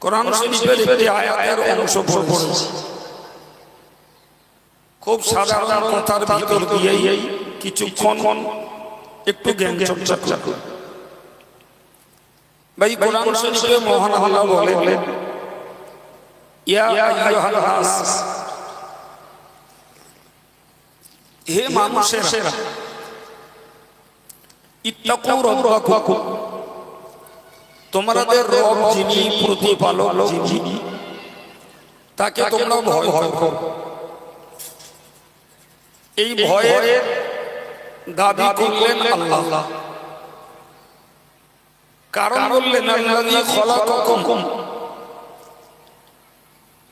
কোরআন শরীফের একটি আয়াতের অংশ পড়েছি। খুব সাধারণ কথার ভিতর দিয়েই কিছুক্ষণ একটু জ্ঞান চর্চা করুন। ভাই, কোরআন শরীফে মহান আল্লাহ বলেন, ইয়া আইয়ুহান নাস, হে মানুষেরা, ইত্তাকু রাব্বাকুম, তোমাদের রব যিনি প্রতিপালক যিনি, তাকে তোমরা ভয় করো। এই ভয়ের দাবি করলেন আল্লাহ, কারণ বললেন আল্লাযী খলাকাকুম,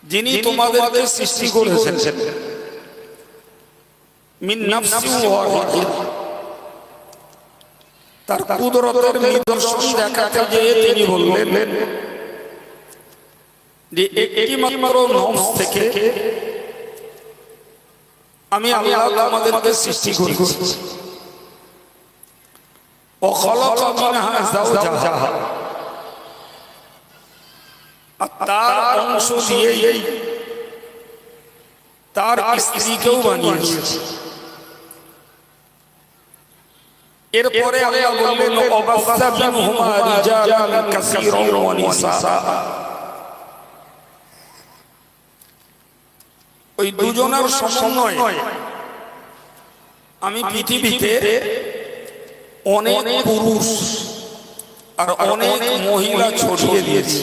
যিনি তোমাদেরকে সৃষ্টি করেছেন মিন নাফসিন ওয়াহিদা। তার কুদরতের নিদর্শন দেখাতে গিয়ে তিনি বললেন যে একটি মাত্র নফস থেকে আমি আল্লাহ তোমাদেরকে সৃষ্টি করেছি। ও খালাকা মিনহা যাওজাহা, তার অংশ দিয়ে তার স্ত্রীকেও বানিয়েছি। এরপরে আল্লাহ বললেন ওয়াবাসা মিনহুমা রিজালান কাসীরান ওয়া নিসা, ওই দুজনের সমন্বয়ে আমি পৃথিবীতে অনেক পুরুষ আর অনেক মহিলা ছড়িয়ে দিয়েছি।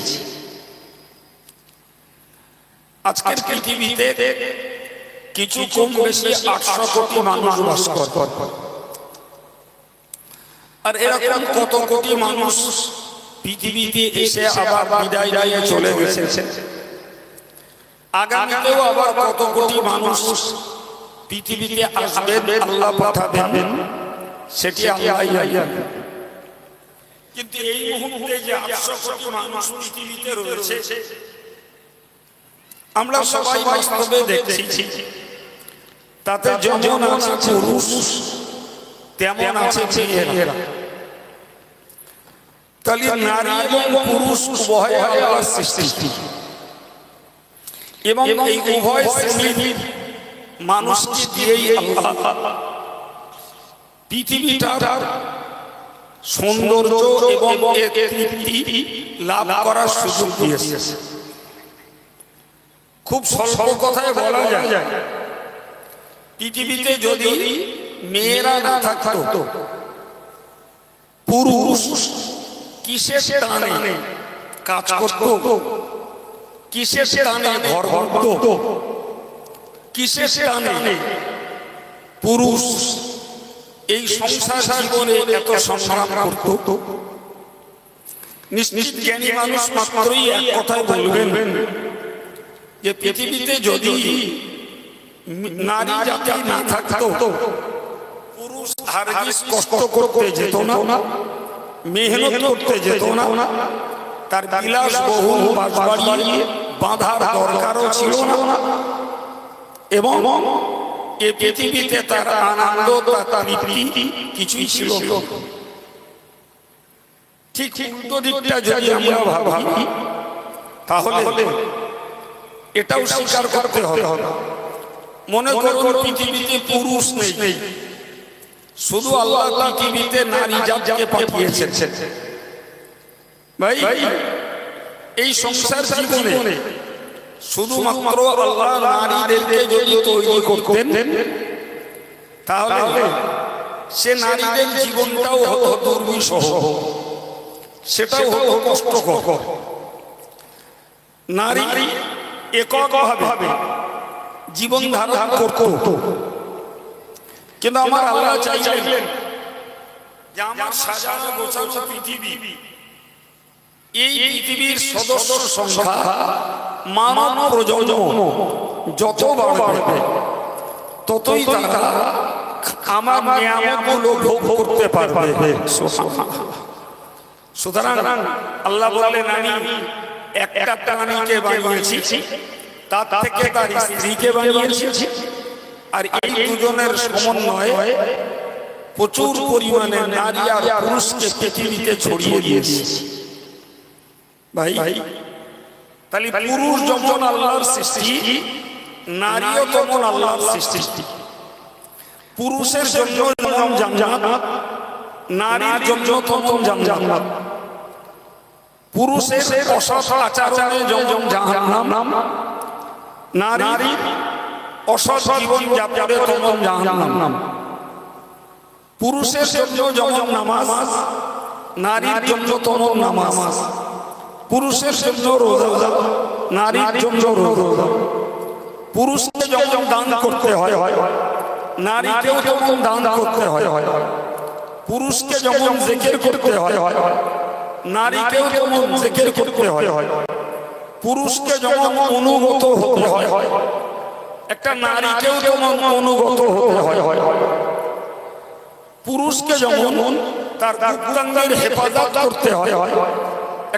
আজকের পৃথিবীতে কিছু কম বেশি 800 কোটি মানুষ বাস করে, আর এরকম কত কোটি মানুষ পৃথিবীতে এসে আবার বিদায় নিয়ে চলে গেছে। আগামীতেও আবার কত কোটি মানুষ পৃথিবীতে আসবেন, আল্লাহ পাঠাবেন, সেটি আল্লাহই জানেন। কিন্তু এই মুহূর্তে যে 800 কোটি মানুষ পৃথিবীতে রয়েছে, আমরা সবাই বাস্তবে দেখছি তাতে যেমন আছে পুরুষ তেমন আছে মেয়েরা। তাহলে নারী এবং পুরুষ উভয় আল্লাহর সৃষ্টি, এবং এই উভয় শ্রেণীর মানুষকে দিয়েই আল্লাহ পৃথিবীটার সৌন্দর্য এবং তৃপ্তি লাভ করার সুযোগ দিয়েছে। খুব স্বল্প কথায় বলা যায়, পৃথিবীতে যদি মেয়েরা না থাকতো, পুরুষ কিসের টানে কাজ করত, কিসের টানে ঘর করত, কিসের টানে পুরুষ এই সংসার জীবনে এত সংগ্রাম করত। নিশ্চিত জ্ঞানী মানুষ মাত্রই এক কথায় বলবেন যে পৃথিবীতে যদি নারী জাতি না থাকতো, পুরুষ হারগিজ কষ্ট করতে যেত না, মেহনত করতে যেত না, তার বিলাস বহুল বাড়ি বাঁধার দরকারও ছিল না, এবং এই পৃথিবীতে তার আনন্দ তার তৃপ্তি কিছুই ছিল না। ঠিক উল্টো দিকটা যদি আমরা ভাবি, তাহলে এটাও স্বীকার করতে হবে। মনে করুন পৃথিবীতে পুরুষ নেই, শুধু আল্লাহ পৃথিবীতে নারী জাতিকে পাঠিয়েছেন। ভাই, এই সংসার জীবনে শুধুমাত্র আল্লাহ নারীদেরকে যদি তৈরি করতেন, তাহলে সে নারীদের জীবনটাও হতো দুর্বিষহ, সেটাও হতো কষ্টকর। নারী এককভাবে জীবন ধারণ করত, কিন্তু আমার আল্লাহ চাইলেন যে আমার সাজানো গোছানো পৃথিবী, এই পৃথিবীর সদস্য সংখ্যা মানব প্রজন্ম যত বাড়বে ততই তারা আমার নিয়ামতগুলো ভোগ করতে পারবে। সুতরাং আল্লাহ বললেন, আমি একটা প্রাণীকে বানিয়েছি, তার থেকে তার স্ত্রীকে বানিয়েছি, আর এই দুজনের সমন্বয়ে প্রচুর পরিমাণে নারী আর পুরুষকে পৃথিবীতে ছড়িয়ে দিয়েছি। ভাই, তাহলে পুরুষ যেমন আল্লাহর সৃষ্টি, নারীও তেমন আল্লাহর সৃষ্টি। পুরুষের জন্য যেমন জান্নাত, নারীর জন্য তেমন জান্নাত। পুরুষের অসৎ আচরণে যেমন জাহান্নাম, নারীর অসৎ জীবন যাপনে তেমন জাহান্নাম। পুরুষের জন্য যেমন নামাজ, নারীর জন্য তেমন নামাজ। পুরুষের জন্য রোজা, নারীর জন্য রোজা। পুরুষকে যেমন দান করতে হয়, নারীকেও তেমন দান করতে হয়। পুরুষকে যেমন জিকির করতে হয়, নারীকেও তেমন জিকির করতে হয়। পুরুষকে যেমন অনুগত হতে হয়, একটা নারীকেও তেমন অনুগত হতে হয়। পুরুষকে যেমন তার গুপ্তাঙ্গের হেফাজত করতে হয়,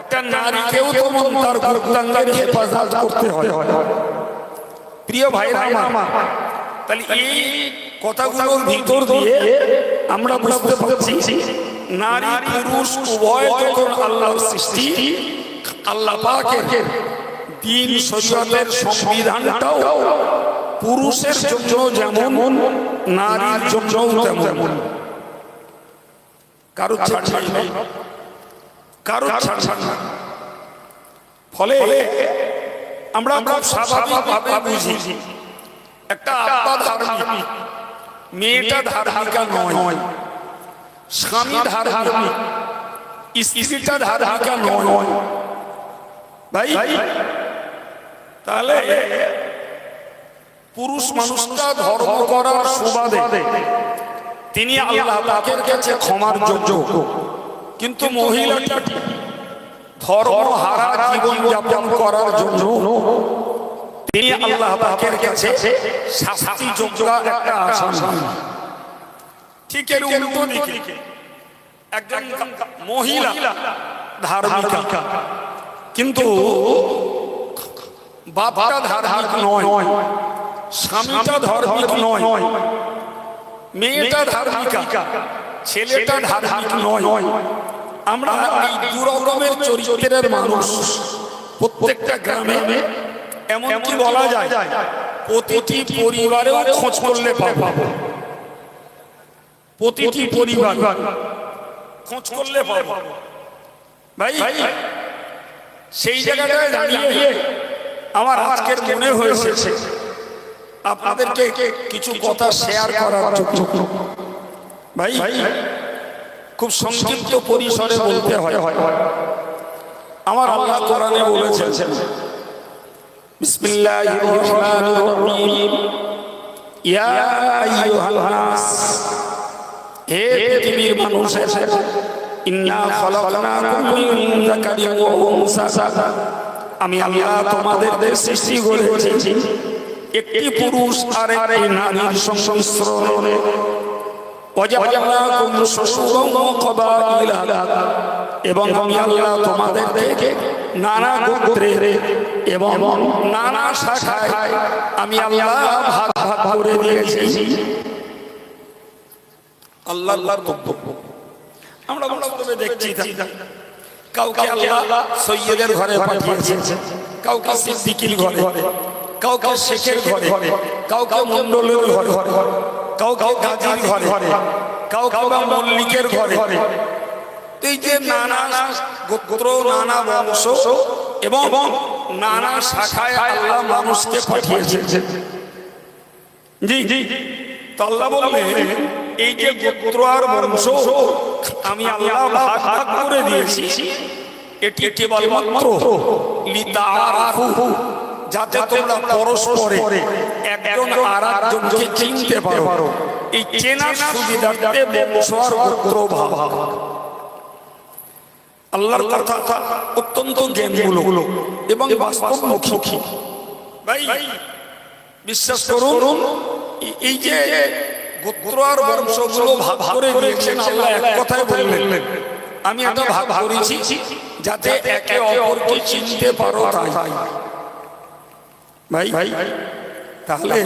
একটা নারীকেও তেমন তার গুপ্তাঙ্গের হেফাজত করতে হয়। প্রিয় ভাইরা আমার, তাহলে এই কথাগুলোর ভিতর দিয়ে আমরা বুঝতে পারছি নারী পুরুষ উভয় যখন আল্লাহর সৃষ্টি, আল্লাহ পাকের দ্বীন শরীয়তের সংবিধানটাও পুরুষের জন্য যেমন নারীর জন্য তেমন। কারো ছাড় নাই, কারো ছাড় নাই। ফলে আমরা খুব স্বাভাবিকভাবে বুঝি একটা আব্বা ধার্মিক, মেয়েটা ধার্মিকা নয়, স্বামী ধার্মিক, স্ত্রীটা ধার্মিকা নয়। ভাই তাহলে পুরুষ মানুষটা ধর্ম করার সুবাদে তিনি আল্লাহ পাকের কাছে ক্ষমার যোগ্য, কিন্তু মহিলাটা ধর্ম হারা জীবন যাপন করার জন্য তিনি আল্লাহ পাকের কাছে শাস্তি যোগ্য একটা আসামি। ঠিক এর উল্টো দিকে একজন মহিলা ধার্মিকা, কিন্তু বাপটা ধার্মিক নয়, স্বামীটা ধার্মিক নয়, মেয়েটা ধার্মিকা, ছেলেটা ধার্মিক নয়। আমরা এই দু রকমের চরিত্রের মানুষ প্রত্যেকটা গ্রামে, এমনকি বলা যায় প্রতিটি পরিবারেও খোঁজ করলে পাবো। প্রতিটি পরিবার খোঁজ করলে পাবো। ভাই সেই জায়গাটায় দাঁড়িয়ে আমার আজকের মনে হয়েছে আপনাদেরকে কিছু কথা শেয়ার করার জন্য। ভাই খুব সংক্ষিপ্ত পরিসরে বলতে হয়। আমার আল্লাহ কোরআনে বলেছেন, বিসমিল্লাহির রহমানির রহিম, ইয়া আইয়ুহান নাস, হে পৃথিবীর মানুষ, ইন্না খালাকনাকুম মিন যাকারিন ওয়া উনসা, আমি আল্লাহ তোমাদের সৃষ্টি করেছি একটি পুরুষ আর একটি নারীর সংমিশ্রণে। ওয়াজআলনাকুম শুউবান ওয়া ক্বাবাইলা, এবং আমি আল্লাহ তোমাদেরকে নানা গোত্রে এবং নানা শাখায় আমি আল্লাহ ভাগ ভাগ করে দিয়েছি। আল্লাহর বক্তব্য আমরা বাস্তবে দেখছি, কাউকে আল্লাহ সৈয়দের ঘরে পাঠিয়েছেন, কাউকে সিদ্দিকীর ঘরে, কাউকে শেখের ঘরে, কাউকে মন্ডলের ঘরে, কাউকে গাজীর ঘরে, কাউকে মল্লিকের ঘরে। এই যে নানা গোত্র, নানা বংশ এবং নানা শাখায় আল্লাহ মানুষকে পাঠিয়েছেন। জি জি, তো আল্লাহ বললেন এই যে গোত্র আর বংশ আমি আল্লাহ ভাগ ভাগ করে দিয়েছি, এটি কেবলমাত্র লিতাআরাফু, যাতে তোমরা পরস্পরে একজন আরেকজনকে চিনতে পারো। এই চেনার সুবিধার্থে বংশ আর গোত্র ভাগ। আল্লাহর কথা অত্যন্ত জ্ঞানমূলক এবং বাস্তবমুখী। ভাই বিশ্বাস করুন, এই যে গোত্র আর বংশগুলো ভাগ করে দিয়েছেন, আল্লাহ এক কথায় বললেন আমি এটা ভাগ করেছি যাতে একে অপরকে চিনতে পারো। তাই ভাই তাহলে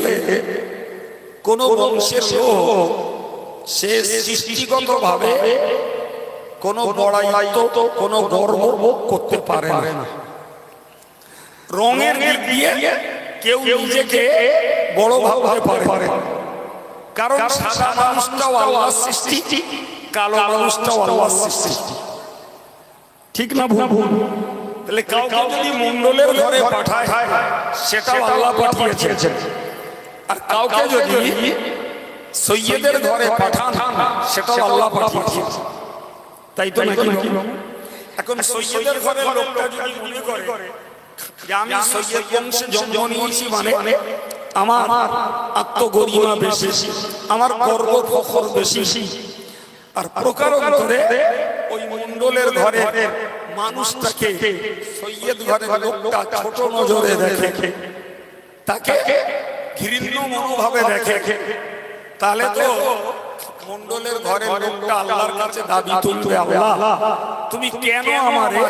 কোন বংশের লোক সে সৃষ্টিগত ভাবে কোন বড়াইত্ব, কোন গর্ব করতে পারে না। রঙের দিক দিয়ে কেউ নিজেকে বড় ভাবতে পারে, কারণ সাদা মানুষটাও আল্লাহর সৃষ্টি, কালো মানুষটাও আল্লাহর সৃষ্টি, ঠিক না ভুল? তাহলে কাউকে যদি মণ্ডলের ঘরে পাঠায় সেটাও আল্লাহ পাঠিয়েছেন, আর কাউকে যদি সৈয়দের ঘরে পাঠান সেটাও আল্লাহ পাঠিয়েছেন, তাই তো নাকি? এখন সৈয়দের ঘরের লোকটা যদি মনে করে যে আমি সৈয়দ বংশে জন্ম নিয়েছি মানে আমার আত্মগরিমা বেশি, আমার গর্ব ফখর বেশি, আর প্রকারণ করে ওই মণ্ডলের ঘরে মানুষটাকে সৈয়দ ঘরের লোকটা ছোট নজরে দেখে, তাকে ঘৃণ্য মনোভাবে দেখে, তাহলে তো মণ্ডলের ঘরের লোকটা আল্লাহর কাছে দাবি তুলবে, আল্লাহ তুমি কেন আমারে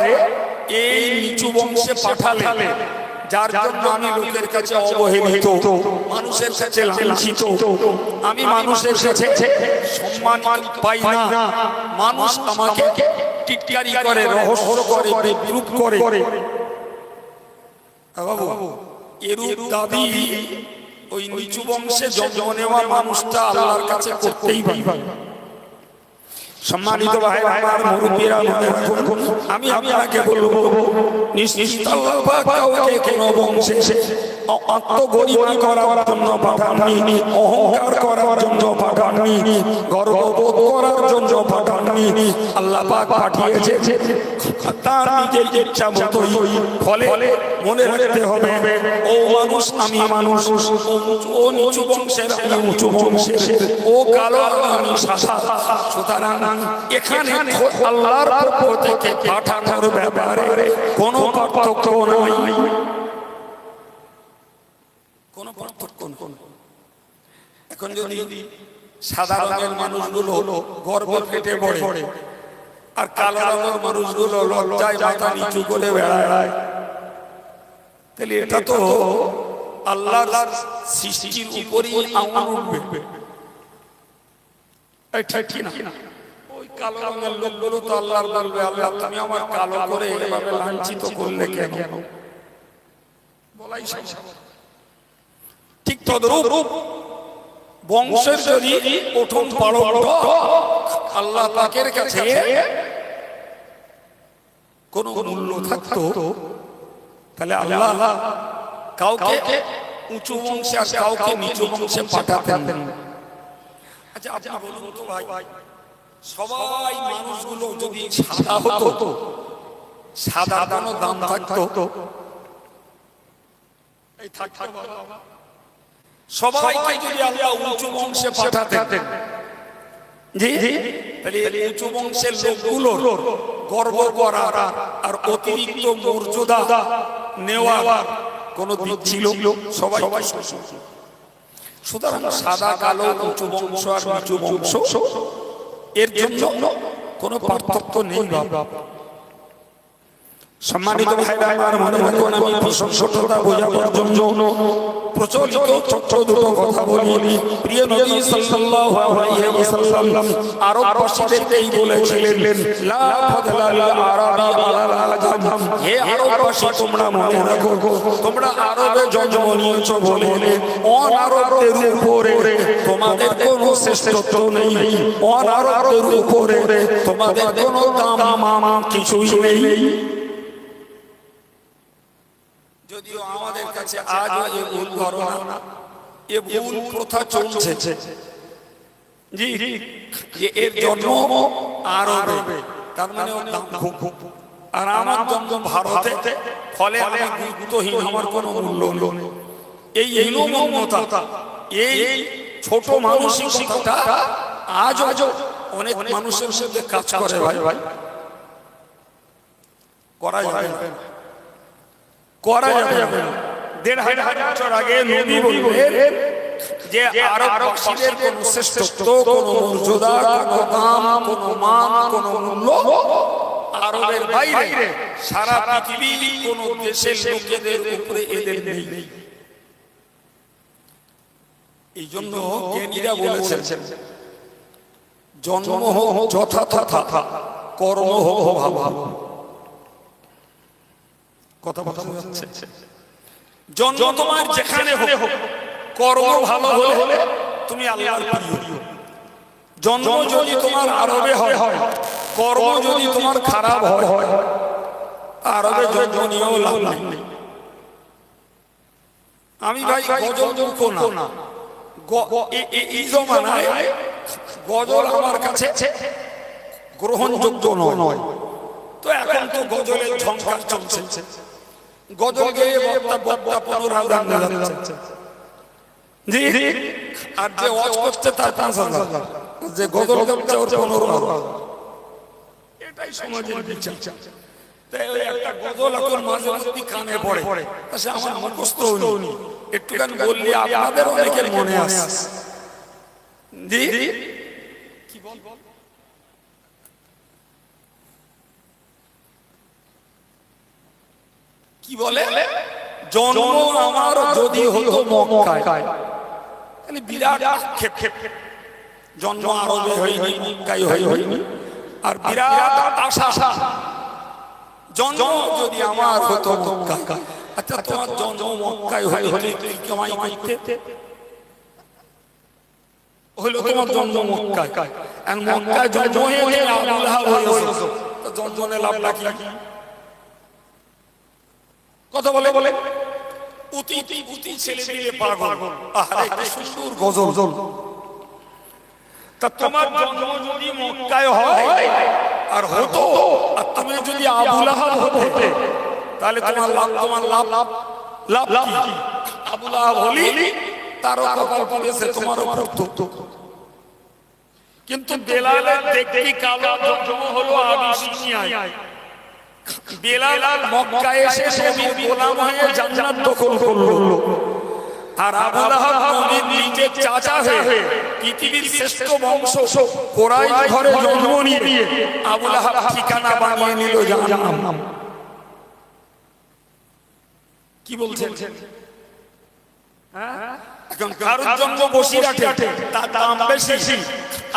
এই নিচু বংশে পাঠালে, যার জন্য আমি লোকের কাছে অবহেলিত, মানুষের কাছে লাঞ্ছিত, আমি মানুষের কাছে সম্মান পাই না, মানুষ আমাকে টিটকারি করে, রহস্য করে, বিরূপ করে। বাবু এরূপ দাবি ওই নিচু বংশে জন্ম নেওয়া মানুষটা আল্লাহর কাছে করতেই পারে। সম্মানিত ভাই আমার মুরব্বীরা, আমি আপনাকে বলবো নিশ্চিত আল্লাহ পাক কাউকে কোনো বংশে আত্মগরিমা করার জন্য পাঠাননি, অহংকার করার জন্য পাঠাননি, গর্ববোধ করার জন্য পাঠাননি। আল্লাহ পাক পাঠিয়েছে তার নিজের ইচ্ছা মতোই। ফলে মনে রাখতে হবে ও মানুষ আমি মানুষ, ও নিচু বংশের আমি উঁচু বংশের, ও কালো আমি সাদা। সুতরাং এখানে আল্লাহর পক্ষ থেকে পাঠানোর ব্যাপারে কোনো পার্থক্য নাই, কোনো পার্থক্য নেই। এখন যদি সাদা রঙের মানুষগুলো গর্ব পেটে পড়ে আর কালো রঙের মানুষগুলো লজ্জায় মাথা নিচু করে বেড়ায়, তাহলে এটা তো আল্লাহর সৃষ্টির উপরই আঙুল উঠবে, ঠিক না? ওই কালো রঙের লোকগুলো তো আল্লাহর বলবে আল্লাহ তুমি আমার কালো করে এভাবে লাঞ্ছিত করলে কেন? বলাই স্বাভাবিক। ঠিক তদ্রূপ বংশের যদি প্রথম পালনটা আল্লাহ পাকের কাছে কোন মূল্য থাকতো, তাহলে আল্লাহ কাউকে উঁচু বংশে আর কাউকে নিচু বংশে পাঠাতেন। আচ্ছা আপনি বলুন তো ভাই, সবাই মানুষগুলো যদি সাদা হতো, সাদা কোনো দাম থাকতো? এই থাকতো বাবা। সবাইকে যদি আল্লাহ উঁচু বংশে পাঠাতেন, জি তাহলে উঁচু বংশের লোকগুলোর গর্ব করার আর অতিরিক্ত মর্যাদা নেওয়ার কোনো দিক ছিল? সবাই। সুতরাং সাদা কালো উঁচু বংশ আর নিচু বংশ এর জন্য কোনো পার্থক্য নেই। সম্মানিত ভাইরা আমার, মনে রাখুন আমি প্রশংসতা বোঝাবার জন্য প্রচলিত ছোট্ট দুটো কথা বলি। প্রিয় নবী সাল্লাল্লাহু আলাইহি ওয়াসাল্লাম আরববাসীদেরকেই বলেছিলেন লা ফাদলা লিল আরাবি আলাল আজাম, হে আরববাসী তোমরা মনে রাখো, তোমরা আরবে জন্ম নিয়েছো বলে অন আরবদের উপরে তোমাদের কোনো শ্রেষ্ঠত্ব নেই, অন আরবদের উপরে তোমাদের কোনো দাম কিছুই নেই। যদিও আমাদের কাছে আজও এই ভুল ধারণা, এই ভুল প্রথা চলছে জি যে এর জন্ম আরবে, তার মানে ওর দাম খুব, আর আমার জন্ম ভারতে, ফলে আমি গুরুত্বহীন, আমার কোনো মূল্য নেই। এই হীনমন্যতা, এই ছোট মানসিকতা আজও অনেক মানুষের সাথে কাজ করে। ভাই করা যাবে না, করা যাবে না। ১,৫০০ বছর আগে নবী বললেন যে আরববাসীদের কোনো শ্রেষ্ঠত্ব, কোনো মর্যাদা, কোনো দাম, কোনো মান, কোনো মূল্য আরবের বাইরে সারা পৃথিবীর কোনো দেশের লোকেদের উপরে এদের নেই। এই জন্য জ্ঞানীরা বলেছেন জন্ম হোক যথাযথ, কর্ম হোক ভালো। কথা বলা যাচ্ছে? জন্ম তোমার যেখানে হোক, কর্ম ভালো হলে তুমি আল্লাহর প্রিয়। জন্ম যদি তোমার আরবে হয়, কর্ম যদি তোমার খারাপ হয়, আরবে জন্ম নিয়েও লাভ নেই। আমি ভাই গজল মুখো না, এই জমানায় গজল আমার কাছে গ্রহণযোগ্য নয়। তো এখন তো গজলের ঝংকার চলছে, গজল গেয়ে বক্তা 15,000 যাচ্ছে জি, আর যে ওয়াজ করছে তার 5,000, যে গজল গাচ্ছে ওর 15,000। এটাই সমাজের বিচার। তাই ওই একটা গজল এখন মাঝে মাঝে কানে পড়ে, সে আমার মুখস্থ হয়নি, একটুখানি বললি আপনাদের অনেকের মনে আসে জি। কি বল কি বলে, জন্ম আমার যদি হতো মক্কায়, তাহলে বিরাট আক্ষেপ। জন্ম আরবে হয়নি, মক্কায় হয়নি, আর বিরাট আশা জন্ম যদি আমার হতো মক্কায়। আচ্ছা, তোমার জন্ম মক্কায় হলে তুই কামাই করতে হলো, তোমার জন্ম মক্কায়, আর মক্কায় জন্ম হয়ে আবু লাহাব হয়েছে, তো জন্মে লাভটা কি? কথা বলে উতি ছেলে দিয়ে পাগল। আরে কি সুন্দর গজল। তা তোমার জন্ম যদি মক্কায় হয় আর হতো, আর তুমি যদি আবু লাহাব হতে, তাহলে তোমার লাভ কি? আবু লাহাব হলি তারও কপাল পড়েছে, তোমারও পড়তো। কিন্তু বেলালের দেখতে কালো জন্ম হলো আবিসিনিয়ায়। বেলাল মক্কায় এসে নবীর গোলাম হয়ে জান্নাত দখল করলো, আর আবু লাহাব নবীর নিজের চাচা হয়ে পৃথিবীর শ্রেষ্ঠ বংশ কুরাইশ ঘরে জন্ম নিয়ে আবু লাহাব ঠিকানা বানিয়ে নিল জাহান্নাম। কি বলছেন? এখন কারোর জন্ম বসিরহাটে, তার দাম বেশি,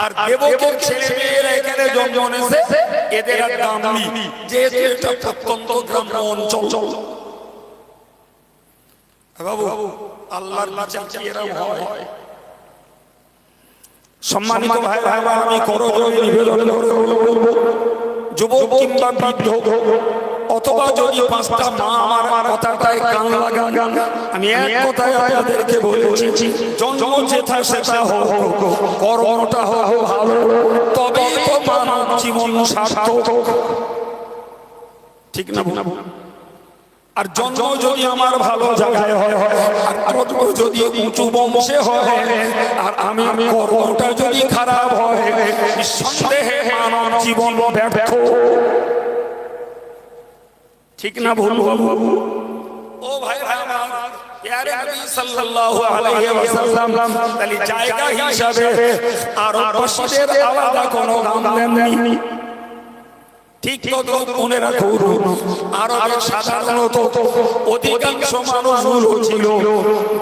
আর দেবকের ছেলে মেয়েরা এখানে জন্ম নিয়েছে, এদের আর দাম নেই, যেহেতু এটা প্রত্যন্ত গ্রাম্য অঞ্চল। বাবু, আল্লাহর বিচার কি এরকম হয়? সম্মানিত ভাই, আমি করজোড়ে নিবেদন করব, যুবক কিংবা বৃদ্ধ, অথবা যদি 5টা মা আমার কথাটায় কান লাগান, আমি এক কথায় আপনাদেরকে বলেছি, জন্ম যেথা সেটা হোক, কর্মটা হোক ভালো, তবে তো মানব জীবন সার্থক। ঠিক না? আর জন্ম যদি আমার ভালো জায়গায় হয়, আর কর্ম যদি উঁচু বংশে হয়, আর আমি কর্মটা যদি খারাপ হয়, নিঃসন্দেহে মানব জীবন ব্যর্থ। ঠিক না ভুল? ও ভাই আমার প্যারে নবী সাল্লাল্লাহু আলাইহি ওয়াসাল্লাম তাহলে জায়গা হিসাবে আর বশিরের আলাদা কোনো দাম নেননি। ঠিক তো মনে রাখুন, আরবে সাধারণত অধিকাংশ মানুষগুলো ছিল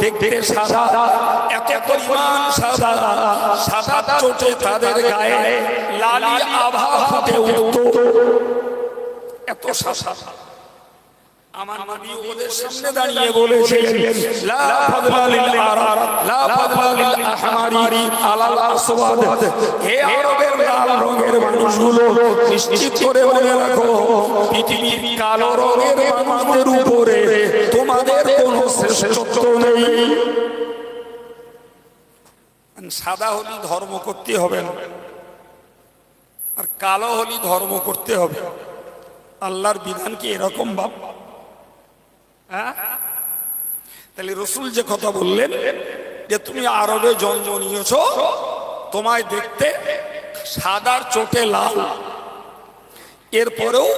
দেখতে সাদা, এত পরিমাণ সাদা, সাদা চোটে তাদের গায়ে লালি আভা ফুটে উঠত, এত সাদা। আমার নবী ওদের সামনে দাঁড়িয়ে বলেছিলেন, লা ফাদলা লিল আরব, লা ফাদলা লিল আহমারি আলাল আসওয়াদ। হে আরবের লাল রঙের মানুষগুলো, নিশ্চিত করে মনে রাখো, পৃথিবীর কালো রঙের মানুষদের উপরে তোমাদের কোনো শ্রেষ্ঠত্ব নেই। সাদা হলি ধর্ম করতে হবে না, আর কালো হলি ধর্ম করতে হবে। আল্লাহর বিধান কি এরকম বাপ? তাহলে রসুল যে কথা বললেন যে তুমি আরবে জন্ম নিয়েছ, তোমায় দেখতে সাদার চোখে লাল, এরপরেও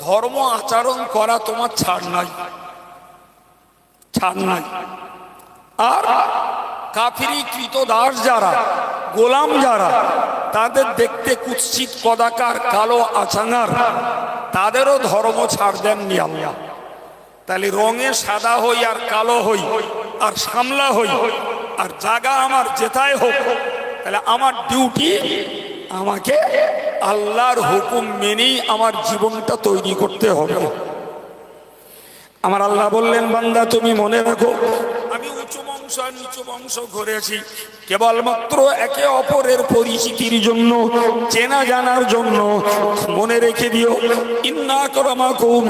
ধর্ম আচরণ করা তোমার ছাড় নাই। আর কাফিরি কৃতদাস যারা, গোলাম যারা, তাদের দেখতে কুৎসিত কদাকার কালো আচাঙার, তাদেরও ধর্ম ছাড় দেননি আল্লাহ। তাহলে রঙে সাদা হই আর কালো হই আর সামলা হই, আর জায়গা আমার যেথায় হোক, তাহলে আমার ডিউটি আমাকে আল্লাহর হুকুম মেনেই আমার জীবনটা তৈরি করতে হবে। আমার আল্লাহ বললেন, বান্দা তুমি মনে রাখো, আমি উঁচু বংশ আর নিচু বংশ করেছি কেবলমাত্র একে অপরের পরিচিতির জন্য, চেনা জানার জন্য। মনে রেখে দিও, ইন্না আকরামাকুম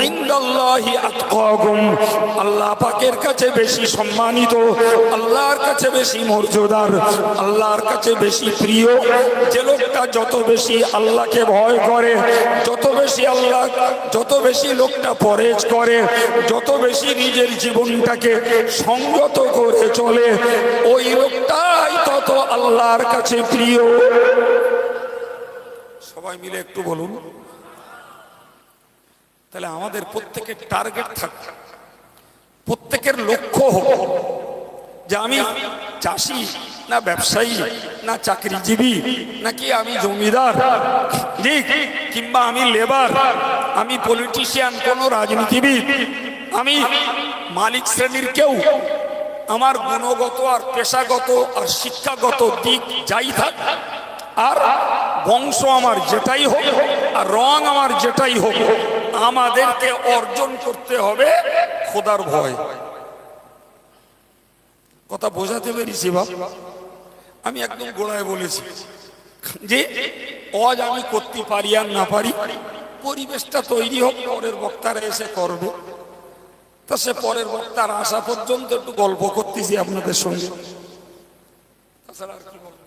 ইনদাল্লাহি আতকাকুম, আল্লাহ পাকের কাছে বেশি সম্মানিত, আল্লাহর কাছে বেশি মর্যাদার, আল্লাহর কাছে বেশি প্রিয় যে লোকটা যত বেশি আল্লাহকে ভয় করে, যত বেশি লোকটা পরেজ করে, যত বেশি নিজের জীবনটাকে সংযত করে চলে, ওই লোকটাই তত আল্লাহর কাছে প্রিয়। সবাই মিলে একটু বলুন। তাহলে আমাদের প্রত্যেকের টার্গেট থাকবে, প্রত্যেকের লক্ষ্য হোক যে আমি চাষি না ব্যবসায়ী না চাকরিজীবী, নাকি আমি জমিদার, কিংবা আমি লেবার, আমি পলিটিশিয়ান, কোন রাজনীতিবিদ, আমি মালিক শ্রেণীর কেউ। আমার গুণগত আর পেশাগত আর শিক্ষাগত দিক যাই থাক, আর বংশ আমার যেটাই হোক, আর রং আমার যেটাই হোক, আমাদেরকে অর্জন করতে হবে খোদার ভয়। কথা বোঝাতে পেরেছি বাপ? আমি একদম গোড়ায় বলেছি যে অজ আমি করতে পারি আর না পারি, পরিবেশটা তৈরি হোক, পরের বক্তারা এসে করবে। তা সে পরের বক্তার আসা পর্যন্ত একটু গল্প করতেছি আপনাদের সঙ্গে, তাছাড়া আর কি বলবো।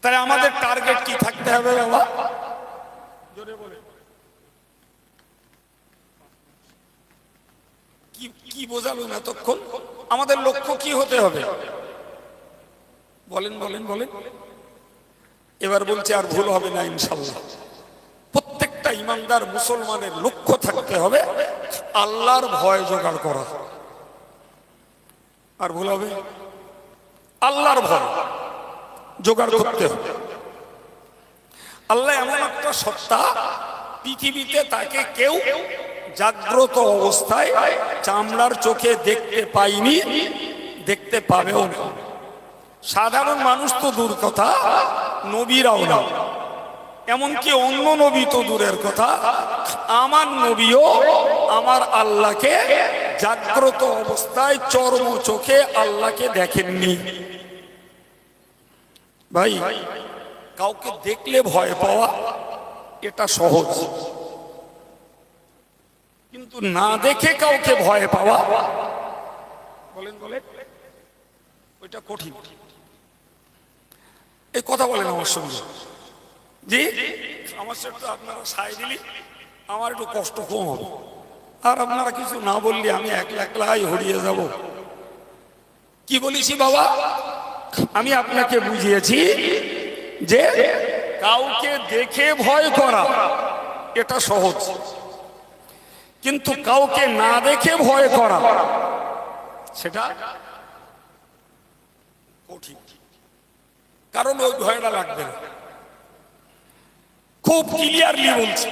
তাহলে আমাদের টার্গেট কি থাকতে হবে বাবা? জোরে বলে কি বোঝালো না তখন? আমাদের লক্ষ্য কি হতে হবে? বলেন বলেন বলেন। এবার বলছে, আর ভুল হবে না ইনশাআল্লাহ। প্রত্যেকটা ইমানদার মুসলমানের লক্ষ্য থাকতে হবে আল্লাহর ভয় জোগাড় করা। আর ভুল হবে? আল্লাহর ভয় জোগাড় করতে হবে। আল্লাহ এমন একটা সত্তা, পৃথিবীতে তাকে কেউ জাগ্রত অবস্থায় চামড়ার চোখে দেখতে পাইনি, দেখতে পাবেও না। সাধারণ মানুষ তো দূর কথা, নবীরাও না, এমনকি অন্য নবী তো দূরের কথা, আমার নবীও আমার আল্লাহকে জাগ্রত অবস্থায় চর্ম চোখে আল্লাহকে দেখেননি। ভাই, কাউকে দেখলে ভয় পাওয়া এটা সহজ, কিন্তু না দেখে কাউকে ভয় পাওয়া, বলেন বলেন, ওইটা কঠিন। এই কথা বলেন আমার সঙ্গে। জি, আমার সাথে আপনারা সাই দিলি আমার একটু কষ্ট কম হবে, আর আপনারা কিছু না বললে আমি একলা একলাই হরিয়ে যাব। কি বলেছি বাবা? আমি আপনাকে বুঝিয়েছি যে কাউকে দেখে ভয় করা এটা সহজ, কিন্তু কাউকে না দেখে ভয় করা সেটা কঠিন। কারণ ওই ভয়টা লাগবে না। খুব ক্লিয়ারলি বলছি,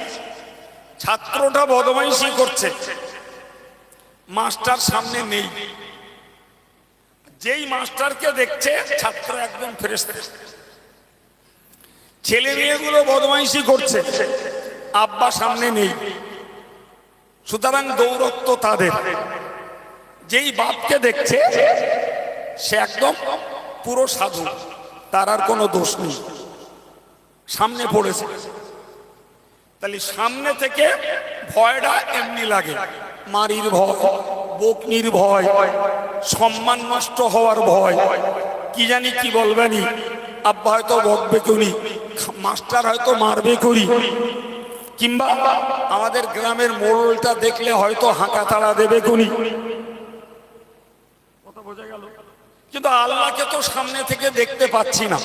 ছাত্রটা বদমাইশি করছে, মাস্টার সামনে নেই, যেই মাস্টারকে দেখছে ছাত্র একদম ফ্রেশ। ছেলে মেয়েগুলো বদমাইশি করছে, আব্বা সামনে নেই, সুতরাং দৌরত্ব তাদের। যেই বাপকে দেখছে সে একদম পুরো সাধু, তার আর কোনো দোষ নেই, সামনে পড়েছে। তাহলে সামনে থেকে ভয়টা এমনি লাগে, মারির ভয়, বকনির ভয়, সম্মান নষ্ট হওয়ার ভয়, কি জানি কি বলবেনি, আব্বা হয়তো বকবে করি, মাস্টার হয়তো মারবে করি, কিংবা আমাদের গ্রামের মোড়লটা দেখলে হয়তো হাঁকা তাড়া দেবে করি। কথা বোঝা গেল? কিন্তু আল্লাহকে তো সামনে থেকে দেখতে পাচ্ছি না,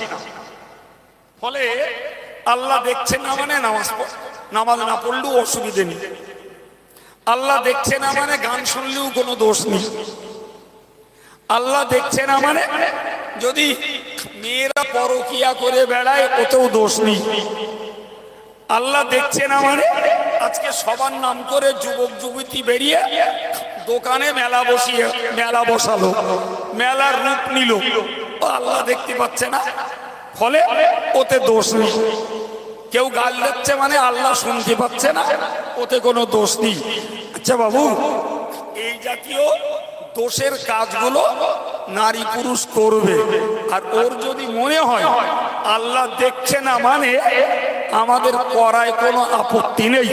ফলে আল্লাহ দেখছে না মানে নামাজ না পড়লেও অসুবিধে নেই, আল্লাহ দেখছে না মানে গান শুনলেও কোনো দোষ নেই, আল্লাহ দেখছে না মানে যদি মেয়েরা পরকিয়া করে বেড়ায় ওতেও দোষ নেই, আল্লাহ দেখছে না মানে আজকে সবার নাম করে যুবক যুবতী বেরিয়ে দোকানে মেলা বসালো, মেলার রূপ নিল, আল্লাহ দেখতে পাচ্ছে না, ফলে ওতে দোষ নেই। কেউ গাল দিচ্ছে মানে আল্লাহ শুনতে পাচ্ছে না, ওতে কোনো দোষ নেই। আচ্ছা বাবু, এই জাতীয় দোষের কাজগুলো নারী পুরুষ করবে, আর ওর যদি মনে হয় আল্লাহ দেখছে না মানে আমাদের করায় কোনো আপত্তি নেই,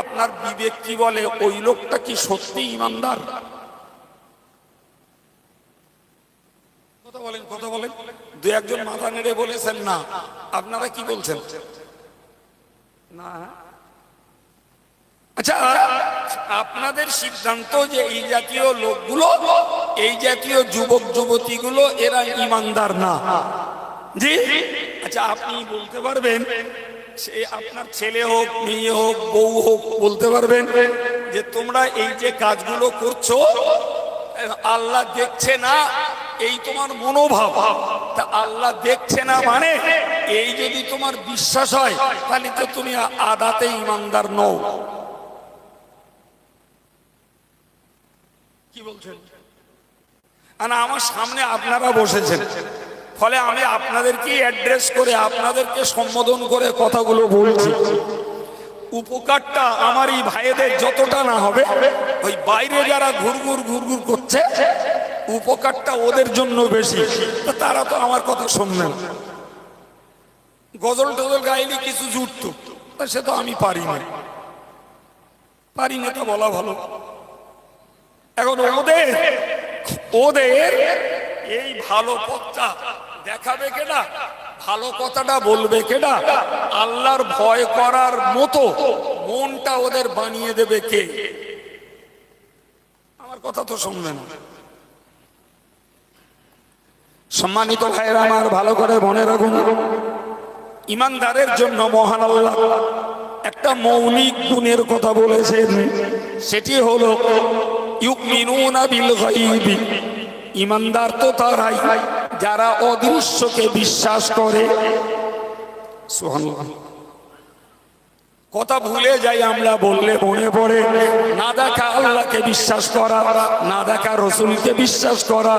আপনার বিবেক কি বলে ওই লোকটা কি সত্যি ইমানদার? কথা বলেন, কথা বলেন। দু একজন মাথা নেড়ে বলেছেন না, আপনারা কি বলছেন? না। আচ্ছা, আপনাদের সিদ্ধান্ত যে এই জাতীয় লোকগুলো, এই জাতীয় যুবক যুবতীগুলো এরা ইমানদার না, জি? আচ্ছা, আপনি বলতে পারবেন, সে আপনার ছেলে হোক, মেয়ে হোক, বউ হোক, বলতে পারবেন যে তোমরা এই যে কাজগুলো করছো আল্লাহ দেখছে না, এই তোমার মনোভাব। তা আল্লাহ দেখছে না মানে এই যদি তোমার বিশ্বাস হয় তাহলে তো তুমি আদাতে ইমানদার নও। কি বলছেন? আর আমার সামনে আপনারা বসেছেন, ফলে আমি আপনাদেরকে অ্যাড্রেস করে আপনাদেরকে সম্বোধন করে কথাগুলো বলছি। উপকারটা আমার এই ভাইদের যতটা না হবে, ওই বাইরে যারা ঘুরঘুর ঘুরঘুর করছে উপকারটা ওদের জন্য বেশি। তারা তো আমার কথা শুনবে না। গজল টজল গাইলে কিছু জুটতো, সে তো আমি পারি না, পারি না তা বলা ভালো। এখন ওদের ওদের এই ভালো পথটা দেখাবে কেডা, ভালো কথাটা বলবে কেডা, আল্লাহর ভয় করার মতো মনটা ওদের বানিয়ে দেবে কে? আমার কথা তো শুনবে না। সম্মানিত ভাইরা আমার, ভালো করে মনে রাখুন, ইমানদারের জন্য মহান আল্লাহ একটা মৌলিক গুণের কথা বলেছেন, সেটি হলো ইউমিনুনা বিল গায়বি। ইমানদার তো তারাই যারা অদৃশ্যকে বিশ্বাস করে। সুবহানাল্লাহ। কথা ভুলে যাই আমরা, বললে মনে পড়ে, না দেখা আল্লাহকে বিশ্বাস করা, না দেখা রসুলকে বিশ্বাস করা,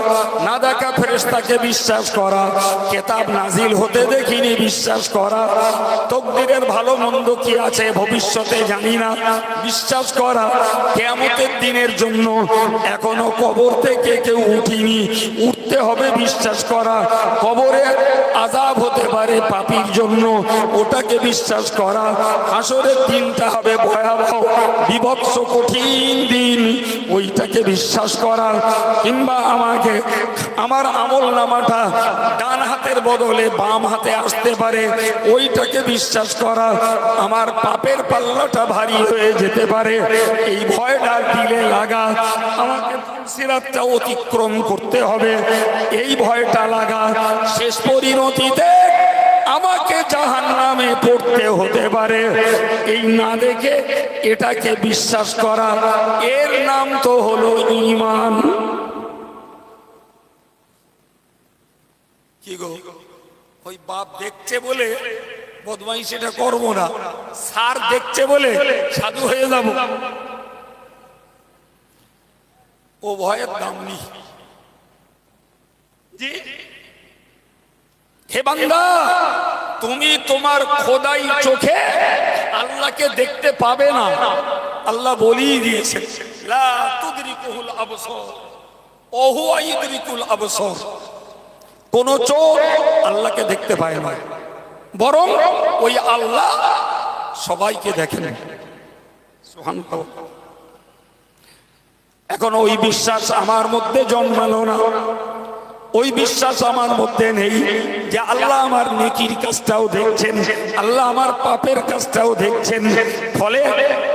না দেখা ফেরেশতাকে বিশ্বাস করা, কিতাব নাজিল হতে দেখিনি বিশ্বাস করা, তাকদীরের ভালো মন্দ কি আছে ভবিষ্যতে জানি না বিশ্বাস করা, কিয়ামতের দিনের জন্য এখনো কবর থেকে কেউ উঠিনি, উঠতে হবে বিশ্বাস করা, কবরে আযাব হতে পারে পাপীর জন্য, ওটাকে বিশ্বাস করা, হাসরের দিনটা হবে ভয়াবহ বিভৎস কঠিন দিন, ওইটাকে বিশ্বাস করা, কিংবা আমাকে আমার আমল নামাটা ডান হাতের বদলে বাম হাতে আসতে পারে, ওইটাকে বিশ্বাস করা, আমার পাপের পাল্লাটা ভারী হয়ে যেতে পারে, এই ভয়টা দিলে লাগা, আমাকে সিরাতটা অতিক্রম করতে হবে, এই ভয়টা লাগা, শেষ পরিণতিতে আমাকে জাহান্নামে পড়তে হতে পারে, এই না দেখে এটাকে বিশ্বাস করা, এর নাম তো হলো ঈমান। কি গো, ওই বাপ দেখছে বলে বদমাইশি এটা করবো না, স্যার দেখছে বলে সাধু হয়ে যাব, ও ভয়ের দাম নেই। জি, হে বান্দা, তুমি তোমার খোদাই চোখে আল্লাহকে দেখতে পাবে না, আল্লাহ বলেই দিয়েছেন, লা তুদরিকুল আবসার ওয়া হুয়া ইউদরিকুল আবসার। কোন চোখ আল্লাহকে দেখতে পায় না, বরং ওই আল্লাহ সবাইকে দেখেন। সুবহানাল্লাহ। এখন ওই বিশ্বাস আমার মধ্যে জন্মালো না, ওই বিশ্বাস আমার মধ্যে নেই যে আল্লাহ আমার নেকির কাজটাও দেখছেন, আল্লাহ আমার পাপের কাজটাও দেখছেন, ফলে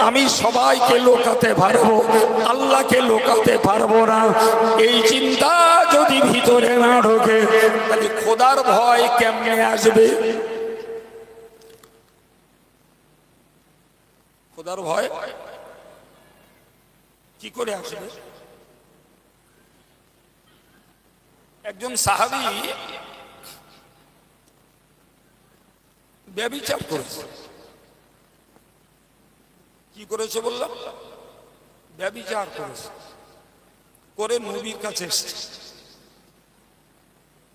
আমি সবাইকে লোকাতে পারবো, আল্লাহকে লোকাতে পারবো না, এই চিন্তা যদি ভিতরে না ঢোকে তাহলে খোদার ভয় কেমনে আসবে? খোদার ভয় কি করে আসবে? একজন সাহাবী ব্যভিচার করেছে। কি করেছে বললাম? ব্যভিচার করেছে, করে নবীর কাছে এসেছে।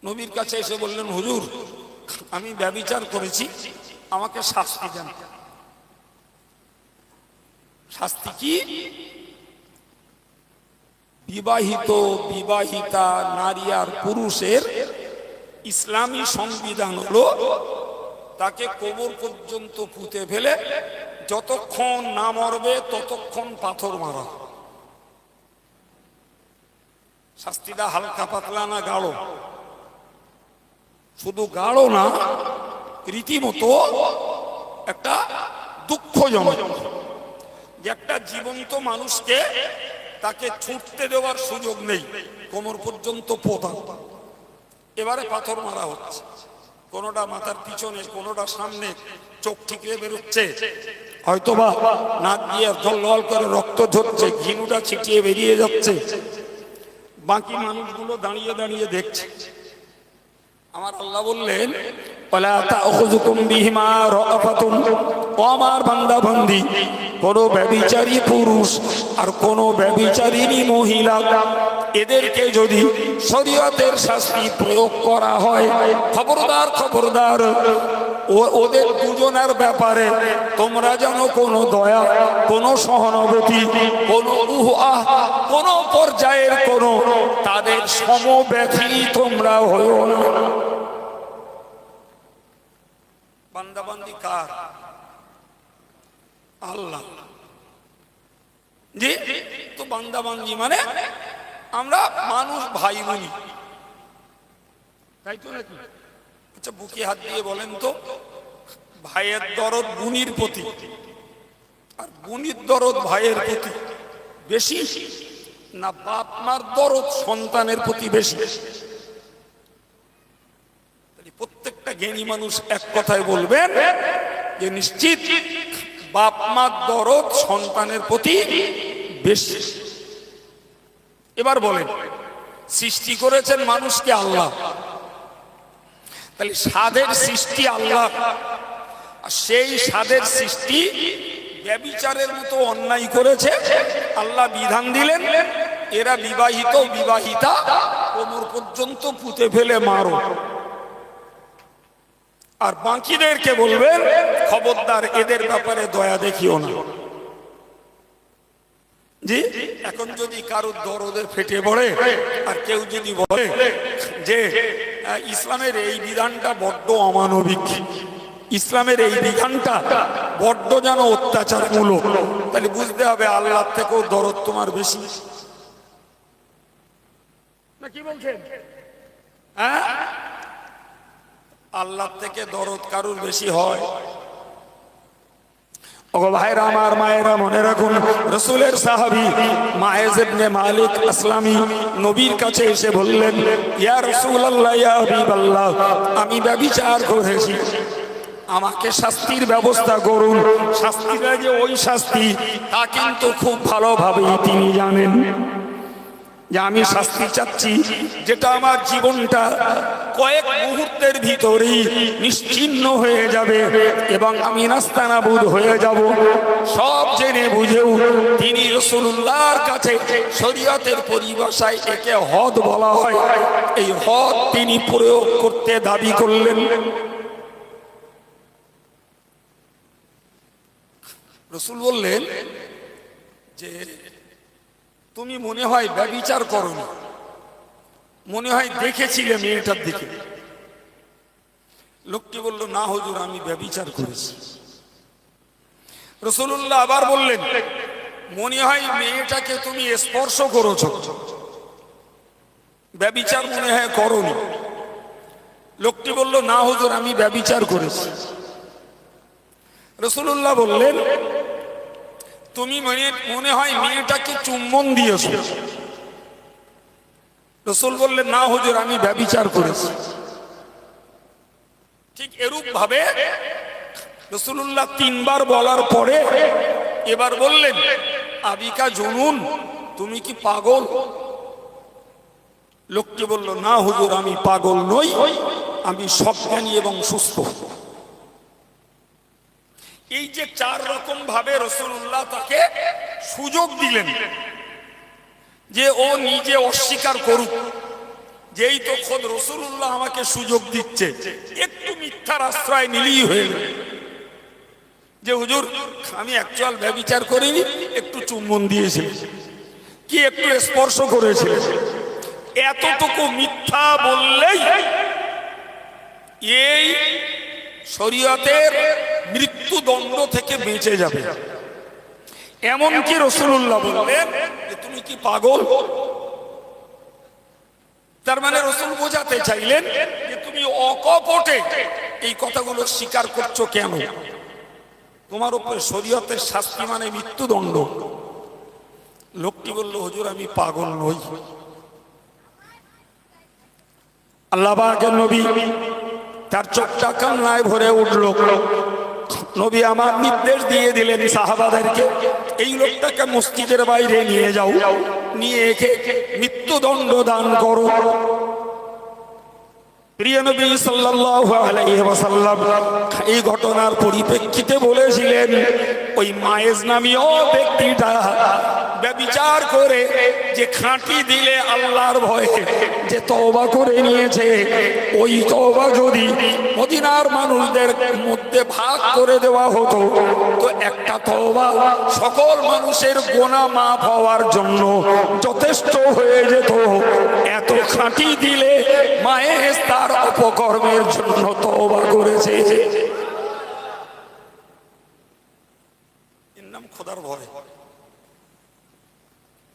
নবীর কাছে এসে বললেন, হুজুর আমি ব্যভিচার করেছি, আমাকে শাস্তি দেন। শাস্তি কি? বিবাহিত বিবাহিতা নারী আর পুরুষের ইসলামী সংবিধান হলো তাকে কবর পর্যন্ত পুঁতে ফেলে যতক্ষণ না মরবে ততক্ষণ পাথর মারা। শাস্তিটা হালকা পাতলা না গাঢ়? শুধু গাঢ় না, রীতিমতো একটা দুঃখজনক যে একটা জীবন্ত মানুষকে তাকে ছুটতে দেওয়ার সুযোগ নেই, কোমর পর্যন্ত পোঁতা, এবারে পাথর মারা হচ্ছে। কোনোটা মাথার পিছনে, কোনোটা সামনে, চোখ ঠিকরে বেরোচ্ছে, হয়তোবা নাক দিয়ে জল করে রক্ত ঝরছে, ঘিনুটা ছিটিয়ে বেরিয়ে যাচ্ছে, বাকি মানুষগুলো দাঁড়িয়ে দাঁড়িয়ে দেখছে। আমার আল্লাহ বললেন, ওয়ালা তাখুযুকুম বিহিমা রাফাতুন, ও আমার বান্দা বান্দি, কোন ব্যভিচারী পুরুষ আর কোন ব্যভিচারিণী মহিলা এদেরকে যদি শরীয়তের শাস্তি প্রয়োগ করা হয়, খবরদার খবরদার ওদের দুজনের ব্যাপারে তোমরা যেন কোনো দয়া, কোনো সহানুভূতি, কোনো কোনো পর্যায়ের কোনো তাদের সমব্যথী তোমরা হইও না। বান্দাবান্দি কার? আল্লাহ। জি, তো বান্দাবান্দি মানে আমরা মানুষ ভাই বোন, তাই তো নাকি? আচ্ছা, বুকে হাত দিয়ে বলেন তো, ভাইয়ের দরদ বোনির প্রতি আর বোনির দরদ ভাইয়ের প্রতি বেশি না বাপ মার দরদ সন্তানের প্রতি বেশি? প্রত্যেকটা জ্ঞানী মানুষ এক কথায় বলবেন যে নিশ্চিত বাপ মার দরদ সন্তানের প্রতি বেশি। এবার বলেন, সৃষ্টি করেছেন মানুষকে আল্লাহ, তাহলে স্বাদের সৃষ্টি আল্লাহ, আর সেই স্বাদের সৃষ্টি ব্যভিচারের মতো অন্যায় করেছে, আল্লাহ বিধান দিলেন এরা বিবাহিত বিবাহিতা কোমর পর্যন্ত পুঁতে ফেলে মারো, আর বাকিদেরকে বলবেন খবরদার এদের ব্যাপারে দয়া দেখিও না। জি, এখন যদি কারোর দরদে ফেটে পড়ে আর কেউ যদি বলে যে ইসলামের এই বিধানটা বড্ড অমানবিক, ইসলামের এই বিধানটা বড্ড যেন অত্যাচারমূলক, তাহলে বুঝতে হবে আল্লাহর থেকেও দরদ তোমার বেশি। না কি বলছেন? হ্যাঁ, আল্লাহর থেকে দরদ কারুর বেশি হয়? ওগো ভাইরা আমার, মায়েরা, মনে রাখুন, রাসূলের সাহাবী মায়েজ ইবনে মালিক আসলামী নবীর কাছে এসে বললেন, ইয়া রাসূলুল্লাহ, ইয়া হাবিবাল্লাহ, আমি ব্যভিচার করেছি, আমাকে শাস্তির ব্যবস্থা করুন। শাস্তিটা যে ওই শাস্তি তা কিন্তু খুব ভালোভাবেই তিনি জানেন, যে আমি শাস্তি চাচ্ছি যেটা আমার জীবনটা কয়েক মুহূর্তের ভিতরেই নিশ্চিহ্ন হয়ে যাবে এবং আমি নাস্তানাবুদ হয়ে যাব। সব জেনে বুঝেও তিনি রাসূলুল্লাহর কাছে শরীয়তের পরিভাষায় একে হদ বলা হয়, এই হদ তিনি প্রয়োগ করতে দাবি করলেন। রাসূল বললেন যে তুমি মনে হয় ব্যভিচার করোনি, মনে হয় দেখেছিলে মেয়েটার দিকে। লোকটি বলল, না হুজুর, আমি ব্যভিচার করেছি। রাসূলুল্লাহ আবার বললেন, মনে হয় মেয়েটাকে তুমি স্পর্শ করেছো, ব্যভিচার মনে হয় করোনি। লোকটি বলল, না হুজুর, আমি ব্যভিচার করেছি। রাসূলুল্লাহ বললেন, তুমি মনে হয় মেয়েটাকে চুম্বন দিয়েছো। রাসূল বললেন, না হুজুর, আমি ব্যভিচার করেছি। ঠিক এরূপ ভাবে রাসূলুল্লাহ তিনবার বলার পরে এবার বললেন, আবিকা জুনুন, তুমি কি পাগল? লোকটি বলল, না হুজুর, আমি পাগল নই, আমি সজ্ঞানী এবং সুস্থ। এই যে চার রকম ভাবে রাসূলুল্লাহ তাকে সুযোগ দিলেন যে ও নিজে অস্বীকার করুক, যেই তো খোদ রাসূলুল্লাহ আমাকে সুযোগ দিচ্ছে, একটু মিথ্যার আশ্রয় নিলেই হয়ে গেল। যে হুজুর আমি অ্যাকচুয়াল ব্যভিচার করিনি, একটু চুম্বন দিয়েছিল কি একটু স্পর্শ করেছিল, এতটুকু মিথ্যা বললেই এই শরীয়তের মৃত্যুদণ্ড থেকে বেঁচে যাবে। এমনকি রাসূলুল্লাহ বললেন যে তুমি কি পাগল? তার মানে রাসূল বোঝাতে চাইলেন যে তুমি অকপটে এই কথাগুলো স্বীকার করছো কেন? তোমার উপরে শরীয়তের শাস্তি মানে মৃত্যুদণ্ড। লোকটি বলল হুজুর আমি পাগল নই। আল্লাহ পাকের নবী তার চোখটা কান্নায় ভরে উঠল। নবী আমার নির্দেশ দিয়ে দিলেন সাহাবাদেরকে, এই লোকটাকে মসজিদের বাইরে নিয়ে যাও, নিয়ে একে মৃত্যুদণ্ড দান করো। প্রিয় নবী সাল্লাল্লাহু আলাইহি ওয়াসাল্লাম এই ঘটনার পরিপ্রেক্ষিতে বলেছিলেন ওই মায়েজ নামীয় ব্যক্তিটা ব্যভিচার করে যে খাঁটি দিলে আল্লাহর ভয়ে যে তওবা করে নিয়েছে, ওই তওবা যদি মদিনার মানুষদের মধ্যে ভাগ করে দেওয়া হতো তো একটা তওবা সকল মানুষের গুনাহ মাফ হওয়ার জন্য যথেষ্ট হয়ে যেত। এত খাঁটি দিলে মায়েজ তার অপকর্মের জন্য তওবা করেছে। এর নাম খোদার ভয়।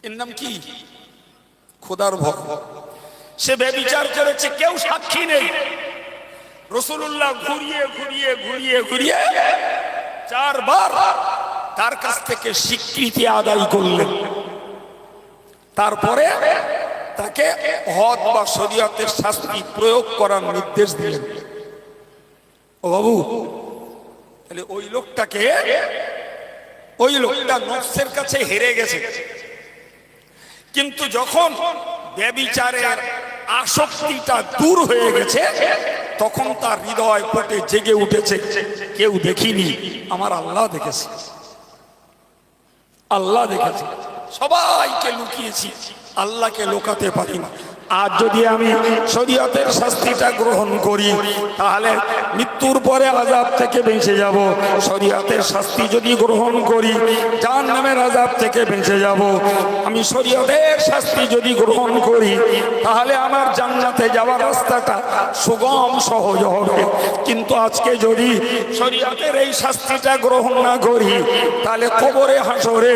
এর নাম কি? খোদার ভয়। সে ব্যভিচার করেছে, কেউ সাক্ষী নেই। রাসূলুল্লাহ ঘুরিয়ে ঘুরিয়ে ঘুরিয়ে ঘুরিয়ে চারবার তার কাছ থেকে স্বীকৃতি আদায় করলেন। তারপরে তাকে হদ বা শরীয়তের শাস্তি প্রয়োগ করার নির্দেশ দিলেন। ও বাবু, তাহলে ওই লোকটা নফসের কাছে হেরে গেছে, কিন্তু যখন ব্যভিচারের আসক্তিটা দূর হয়ে গেছে তখন তার হৃদয় পটে জেগে উঠেছে, কেউ দেখিনি, আমার আল্লাহ দেখেছে, আল্লাহ দেখেছে। সবাইকে লুকিয়েছি, আল্লাহকে লুকাতে পারি না। আর যদি আমি শরীয়তের শাস্তিটা গ্রহণ করি তাহলে মৃত্যুর পরে আযাব থেকে বেঁচে যাব। শরীয়তের শাস্তি যদি গ্রহণ করি জাহান্নামের আযাব থেকে বেঁচে যাব। আমি শরীয়তের শাস্তি যদি গ্রহণ করি তাহলে আমার জান্নাতে যাওয়ার রাস্তাটা সুগম সহজ হবে। কিন্তু আজকে যদি শরীয়তের এই শাস্তিটা গ্রহণ না করি তাহলে কবরে হাসরে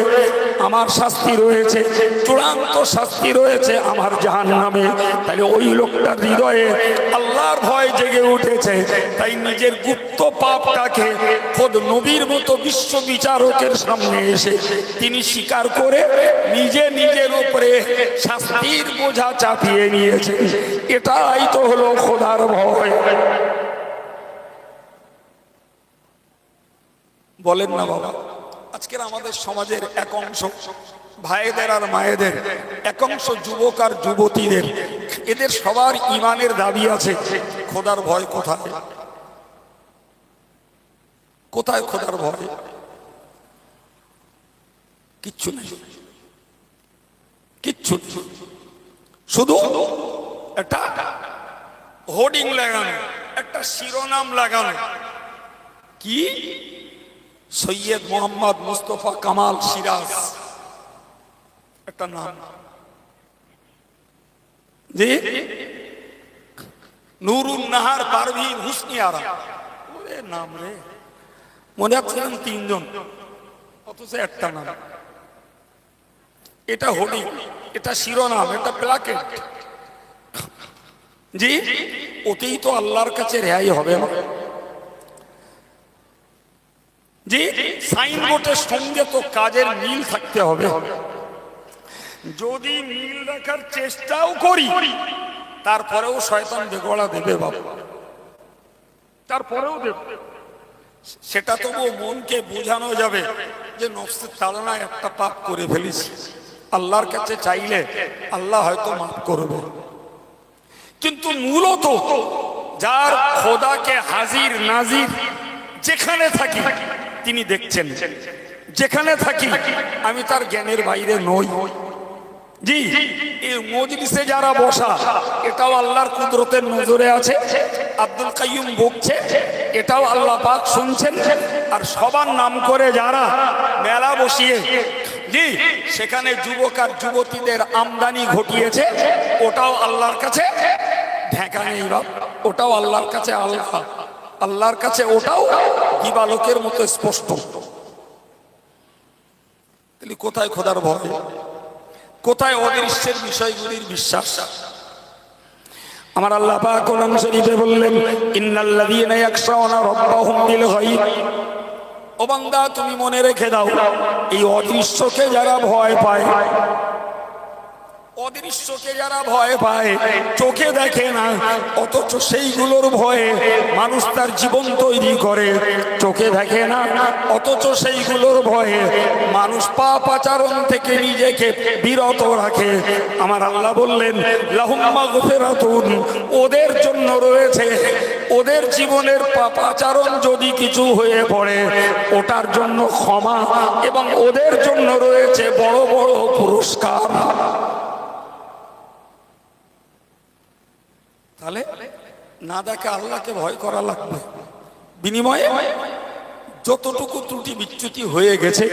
আমার শাস্তি রয়েছে, চূড়ান্ত শাস্তি রয়েছে আমার জাহান্নামে। তাহলে ওই লোকটার হৃদয়ে আল্লাহর ভয় জেগে উঠেছে, তাই নিজের গুপ্ত পাপটাকে খোদ নবীর মতো বিশ্ব বিচারকের সামনে এসে তিনি স্বীকার করে নিজের উপরে শাস্তির বোঝা চাপিয়ে নিয়েছে। এটাই তো হলো খোদার ভয়। বলেন না বাবা? আজকের আমাদের সমাজের এক অংশ ভাইদের আর মায়েদের, এক অংশ যুবক আর যুবতীদের, এদের সবার ইমানের দাবি আছে, খোদার ভয় কোথায়? কোথায় খোদার ভয়? কিচ্ছু নেই, কিচ্ছু। শুধু একটা হোর্ডিং লাগানো, একটা শিরোনাম লাগানো, কি সৈয়দ মোহাম্মদ মুস্তফা কামাল সিরাজ একটা নাম, যে নুরুন নাহার পারভীন হুসনি আরা, ওরে নাম রে, মনে হচ্ছিলেন তিনজন অথচ একটা নাম। এটা হোর্ডিং, এটা শিরোনাম, এটা প্লাকেট। জি, ওতেই তো আল্লাহর কাছে রেহাই হবে না। জি, সাইনবোর্ডের সঙ্গে তো কাজের মিল থাকতে হবে। যদি মিল রাখার চেষ্টাও করি তারপরেও শয়তান বেগড়া দেবে বাবা, তারপরেও দেবে। সেটা তবু মনকে বোঝানো যাবে যে নফসের তাড়নায় একটা পাপ করে ফেলেছি, আল্লাহর কাছে চাইলে আল্লাহ হয়তো মাফ করবে। কিন্তু মূলত যার খোদাকে হাজির নাজির যেখানে থাকি তিনি দেখছেন, যেখানে থাকি আমি তার জ্ঞানের বাইরে নই, জি, এই মজলিসে যারা বসা এটাও আল্লাহর কুদরতের নজরে আছে। আব্দুল কাইয়ুম বকছে, এটাও আল্লাহ পাক শুনছেন। আর সবার নাম করে যারা মেলা বসিয়ে জি সেখানে যুবক আর যুবতীদের আমদানি ঘটিয়েছে, ওটাও আল্লাহর কাছে ঢাকা নেই বাপ, ওটাও আল্লাহর কাছে আল্লাহর কাছে ওটাও দিবালোকের মতো স্পষ্ট। তাহলে কোথায় খোদার ভয়, কোথায় অদৃশ্যের বিষয়গুলির বিশ্বাস? আমার আল্লাহ পাক কোরআন শরীফে বললেন, ইন্নাল্লাযীনা ইয়াখশাউনা রাব্বাহুম বিল গায়ব। ও বান্দা, তুমি মনে রেখে দাও, এই অদৃশ্যকে যারা ভয় পায়, অদৃশ্যকে যারা ভয় পায়, চোখে দেখে না অথচ সেইগুলোর ভয়ে মানুষ তার জীবন তৈরি করে। চোখে দেখে না অথচ সেইগুলোর ভয়ে মানুষ পাপ আচরণ থেকে নিজেকে বিরত রাখে। আমার আল্লাহ বললেন, লাহুম মাগফিরাতুন, ওদের জন্য রয়েছে, ওদের জীবনের পাপ আচরণ যদি কিছু হয়ে পড়ে ওটার জন্য ক্ষমা, এবং ওদের জন্য রয়েছে বড় বড় পুরস্কার। তাহলে না দেখে আল্লাহকে ভয় করা লাগবে, বিনিময়ে যতটুকু ত্রুটি বিচ্যুতি হয়ে গেছে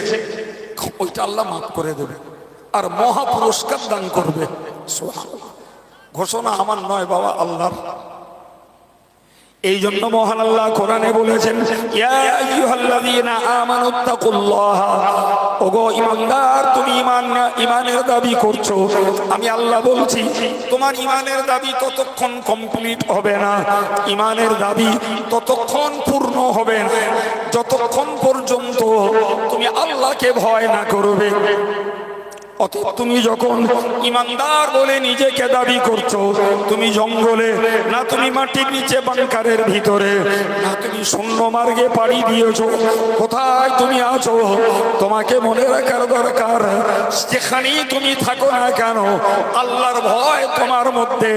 ওইটা আল্লাহ মাফ করে দেবে আর মহা পুরস্কার দান করবে। সুবহানাল্লাহ। ঘোষণা আমার নয় বাবা, আল্লাহর। এই জন্য মহান আল্লাহ কোরআনে বলেছেন, ইয়া আইয়ুহাল্লাযীনা আমানুত্তাকুল্লাহ, ওগো ঈমানদার, তুমি ঈমানের দাবি করছো, আমি আল্লাহ বলছি তোমার ঈমানের দাবি ততক্ষণ কমপ্লিট হবে না, ঈমানের দাবি ততক্ষণ পূর্ণ হবে না যতক্ষণ পর্যন্ত তুমি আল্লাহকে ভয় না করবে। অতএব তুমি যখন ঈমানদার বলে নিজেকে দাবি করছো, তুমি জঙ্গলে না, তুমি মাটির নিচে বাংকারের ভিতরে না, তুমি শূন্য মার্গে পাড়ি দিয়েছো, কোথায় তুমি আছো তোমাকে মনে রাখার দরকার, যেখানেই তুমি থাকো না কেন আল্লাহর ভয় তোমার মধ্যে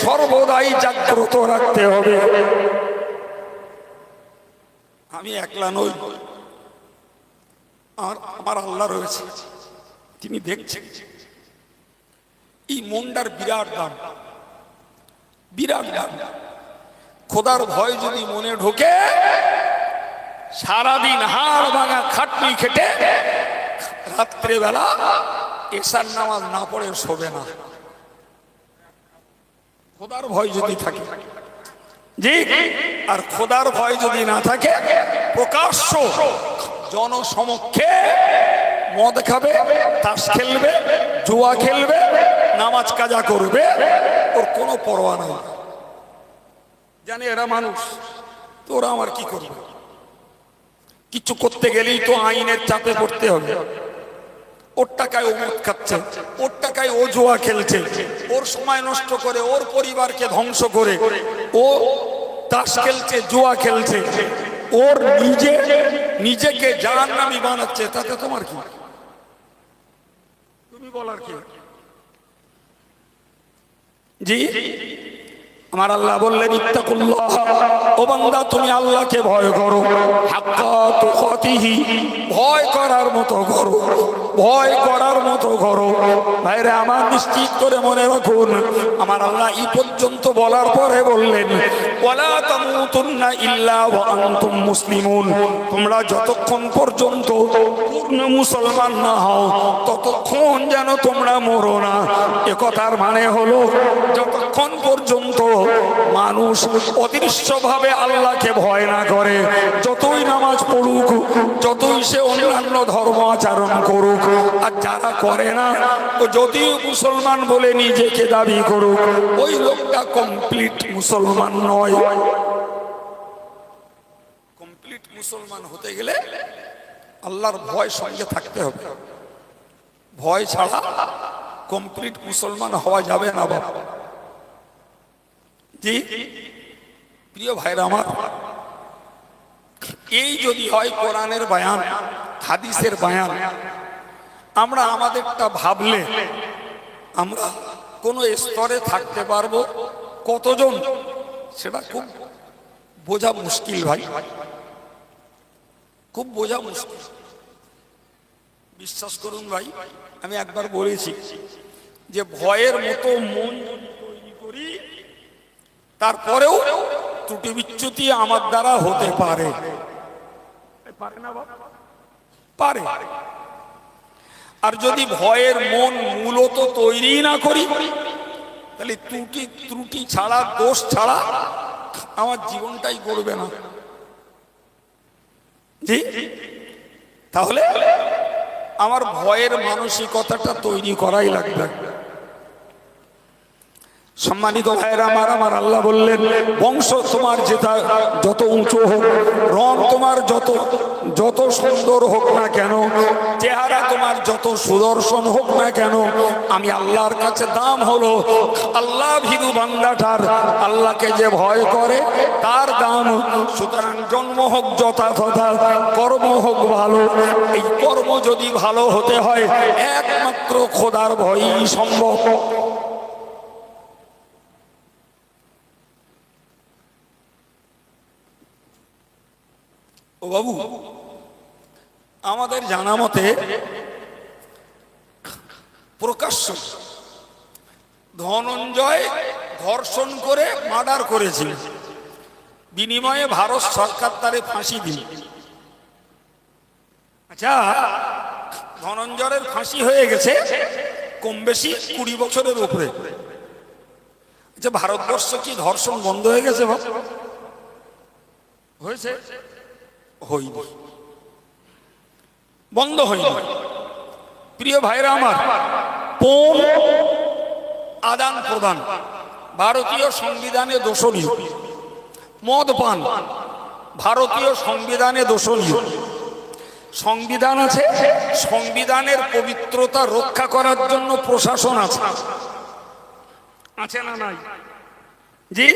সর্বদাই জাগ্রত রাখতে হবে। আমি একলা নই, আমার আল্লাহ রয়েছে, তিনি দেখছেন। এই মনটার বিরাট দাম, বিরাট দাম। খোদার ভয় যদি মনে ঢোকে, সারাদিন হাড় ভাঙা খাটনি খেটে রাত্রেবেলা এশার নামাজ না পড়ে শোবে না। খোদার ভয় যদি থাকে, জি, আর খোদার ভয় যদি না থাকে, প্রকাশ্য জনসমক্ষে মদ খাবে, তাস খেলবে, জুয়া খেলবে, নামাজ কাজা করবে, ওর কোনো পরোয়া নাই। জানে এরা মানুষ, তো ওরা আমার কি করবে? কিছু করতে গেলেই তো আইনের চাপে পড়তে হবে। ওর টাকায় ও মদ খাচ্ছে, ওর টাকায় ও জুয়া খেলছে, ওর সময় নষ্ট করে, ওর পরিবারকে ধ্বংস করে ও তাস খেলছে, জুয়া খেলছে, ওর নিজেকে জাহান্নামী বানাচ্ছে। তাতে তোমার কি? তুমি বলার কি? জি, আমার আল্লাহ বললেন, ইত্তাকুল্লাহ, ও বান্দা তুমি আল্লাহকে ভয় করো, হাক্কা তুকাতিহি, ভয় করার মতো করো, ভয় করার মতো করো। ভাইরে আমার, নিশ্চিত করে মনে রাখুন, আমার আল্লাহ এই পর্যন্ত বলার পরে বললেন, ওয়ালা তামুতুন্না ইল্লা ওয়া আনতুম মুসলিমুন, তোমরা যতক্ষণ পর্যন্ত পূর্ণ মুসলমান না হও ততক্ষণ যেন তোমরা মরো না। এ কথার মানে হলো, যতক্ষণ পর্যন্ত মানুষ অদৃশ্যভাবে আল্লাহকে ভয় না করে, যতই নামাজ পড়ুক, যতই সে অন্যান্য ধর্ম আচরণ করুক, আর যারা করে না, যদিও মুসলমান বলে নিজেকে দাবি করুক, ওই লোকটা কমপ্লিট মুসলমান নয়। কমপ্লিট মুসলমান হতে গেলে আল্লাহর ভয় সঙ্গে থাকতে হবে। ভয় ছাড়া কমপ্লিট মুসলমান হওয়া যাবে না বাবা। জি প্রিয় ভাইরা আমার, এই যদি হয় কোরআনের বয়ান, হাদিসের বয়ান, আমরা আমাদেরটা ভাবলে আমরা কোন স্তরে থাকতে পারবো, কতজন সেটা খুব বোঝা মুশকিল ভাই, খুব বোঝা মুশকিল। বিশ্বাস করুন ভাই, আমি একবার বলেছি, যে ভয়ের মতো মন তৈরি করি, তারপরেও ত্রুটি বিচ্যুতি আমার দ্বারা হতে পারে। পারে না বাবা? পারে। আর যদি ভয়ের মন মূলত তৈরি না করি, তাহলে ত্রুটি ছাড়া, দোষ ছাড়া আমার জীবনটাই গড়বে না। জি, তাহলে আমার ভয়ের মানসিকতাটা তৈরি করাই লাগবে। সম্মানিত ভাইরা আমার, আমার আল্লাহ বললেন, বংশ তোমার যেটা যত উঁচু হোক, রং তোমার যত সুন্দর হোক না কেন, চেহারা তোমার যত সুদর্শন হোক না কেন, আমি আল্লাহর কাছে দাম হলো আল্লাহ ভীরু বান্দাটার, আল্লাহকে যে ভয় করে তার দাম। সুতরাং জন্ম হোক যথাযথা, কর্ম হোক ভালো। এই কর্ম যদি ভালো হতে হয়, একমাত্র খোদার ভয়ই সম্ভব। ও বাবু, আমাদের জানা মতে প্রকাশ্য ধনঞ্জয় ধর্ষণ করে মার্ডার করেছিল, বিনিময়ে ভারত সরকার তারে ফাঁসি দিল। আচ্ছা, ধনঞ্জয়ের ফাঁসি হয়ে গেছে কম বেশি 20 বছরের উপরে। আচ্ছা, ভারতবর্ষ কি ধর্ষণ বন্ধ হয়ে গেছে? হয়েছে? হয়নি, বন্ধ হয়নি। প্রিয় ভাইরা আমার, পণ আদান প্রদান ভারতীয় সংবিধানে দোষণীয়। মদ পান ভারতীয় সংবিধানে দোষণীয়। সংবিধান আছে, সংবিধানের পবিত্রতা রক্ষা করার জন্য প্রশাসন আছে, আছে না নাই? জি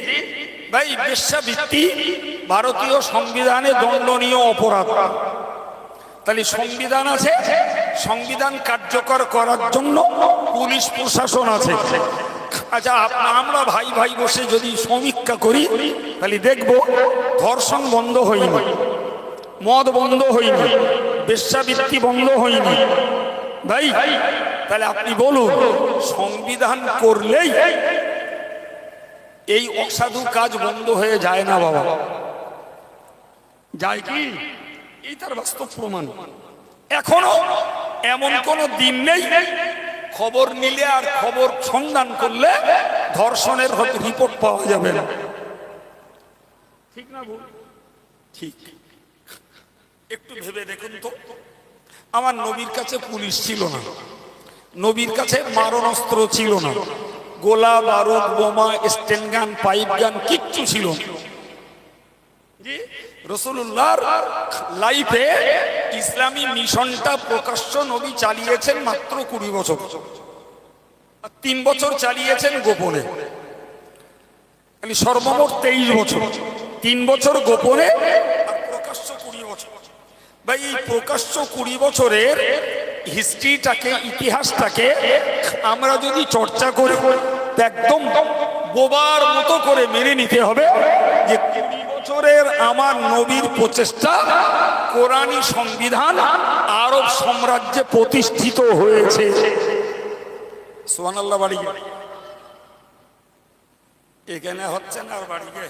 ভাই, বেশ্যাবৃত্তি ভারতীয় সংবিধানে দণ্ডনীয় অপরাধ। তাহলে সংবিধান আছে, সংবিধান কার্যকর করার জন্য পুলিশ প্রশাসন আছে। আচ্ছা, আমরা ভাই ভাই বসে যদি সমীক্ষা করি, তাহলে দেখবো ধর্ষণ বন্ধ হয়নি, মদ বন্ধ হয়নি, বেশ্যাবৃত্তি বন্ধ হয়নি। ভাই, তাহলে আপনি বলুন, সংবিধান করলেই এই অসাধু কাজ বন্ধ হয়ে যায় না বাবা? যায় কি? এই তার বাস্তব প্রমাণ। এখনো এমন কোন দিন নেই খবর নিলে আর খবর সন্ধান করলে ধর্ষণের রিপোর্ট পাওয়া যাবে না। ঠিক না বল? ঠিক। একটু ভেবে দেখুন তো, আমার নবীর কাছে পুলিশ ছিল না, নবীর কাছে মারণাস্ত্র ছিল না, গোলা বারুদ বোমা স্টেন গান পাইপ গান কিচ্ছু ছিল না। রাসূলুল্লাহর লাইফে ইসলামী মিশনটা প্রকাশ্য নবী চালিয়েছেন মাত্র 20 বছর, 3 বছর চালিয়েছেন গোপনে। সর্বমোট 23 বছর, 3 বছর গোপনে, প্রকাশ্য 20 বছর। ভাই, এই প্রকাশ্য 20 বছরের হিস্ট্রিটাকে, ইতিহাসটাকে আমরা যদি চর্চা করি, একদম বোবার মতো করে মেনে নিতে হবে যে 20 বছরের আমার নবীর প্রচেষ্টা কোরআনী সংবিধান আরব সাম্রাজ্যে প্রতিষ্ঠিত হয়েছে। সুবহানাল্লাহ। বাড়ি এখানে হচ্ছে না, আর বাড়িতে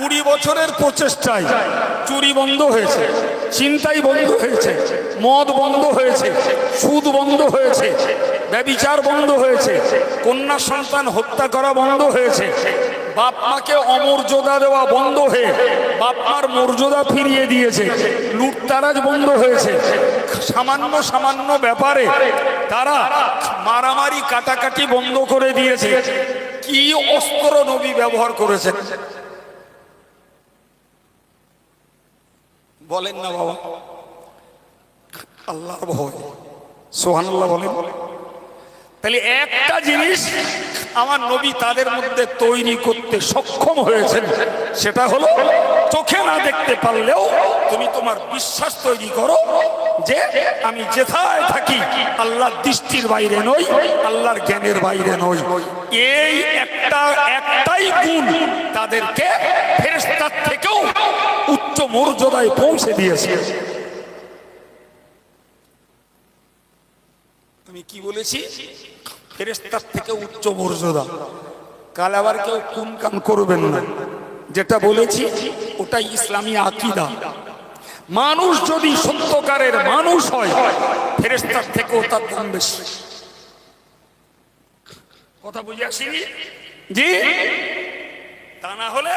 20 বছরের প্রচেষ্টায় চুরি বন্ধ হয়েছে, ছিনতাই বন্ধ হয়েছে, মদ বন্ধ হয়েছে, সুদ বন্ধ হয়েছে, ব্যভিচার বন্ধ হয়েছে, কন্যা সন্তান হত্যা করা বন্ধ হয়েছে, বাপ মাকে অমর্যাদা দেওয়া বন্ধ হয়ে বাপ মার মর্যাদা ফিরিয়ে দিয়েছে, লুটতারাজ বন্ধ হয়েছে, সামান্য সামান্য ব্যাপারে তারা মারামারি কাটাকাটি বন্ধ করে দিয়েছে। কি অস্ত্র নবী ব্যবহার করেছেন বলেন না বাবা? আল্লাহর ভয়। সুবহানাল্লাহ বলেন। তাহলে একটা জিনিস আমার নবী তাদের মধ্যে তৈরি করতে সক্ষম হয়েছেন, সেটা হলো চোখে না দেখতে পারলেও তুমি তোমার বিশ্বাস তৈরি করো যে আমি যেথায় থাকি আল্লাহর দৃষ্টির বাইরে নই, আল্লাহর জ্ঞানের বাইরে নই। এই একটাই গুণ তাদেরকে ফেরেশতার থেকেও উচ্চ মর্যাদায় পৌঁছে দিয়েছে। আমি কি বলেছি? ফেরেশতার থেকে উচ্চ মর্যাদা। কাল আবার কেউ কোন কাম করবেন না, যেটা বলেছি ওটাই ইসলামী আকীদা। মানুষ যদি সত্যকারের মানুষ হয়, ফেরেশতার থেকেও তার দাম বেশি। কথা বুঝে আসিনি? জি, তা না হলে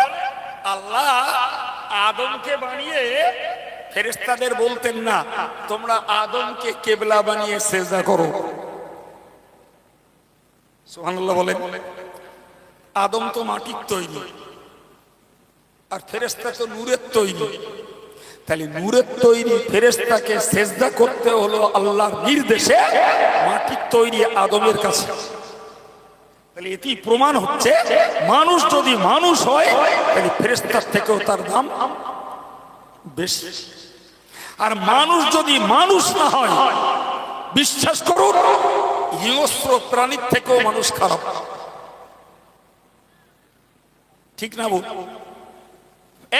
আল্লাহ আদমকে বানিয়ে ফেরেশতাদের বলতেন না তোমরা আদমকে কিবলা বানিয়ে সিজদা করো। সুবহানাল্লাহ বলেন। আদম তো মাটির তৈরি, আর ফেরেশতা তো নূরের তৈরি। তাহলে নূরের তৈরি ফেরেশতাকে সিজদা করতে হলো আল্লাহর নির্দেশে মাটির তৈরি আদমের কাছে। তাহলে এটি প্রমাণ হচ্ছে মানুষ যদি মানুষ হয় তাহলে ফেরেশতার থেকেও তার দাম বেশি। আর মানুষ যদি মানুষ না হয়, বিশ্বাস করুন হিংস্র প্রাণীর থেকেও মানুষ খারাপ। ঠিক না বল?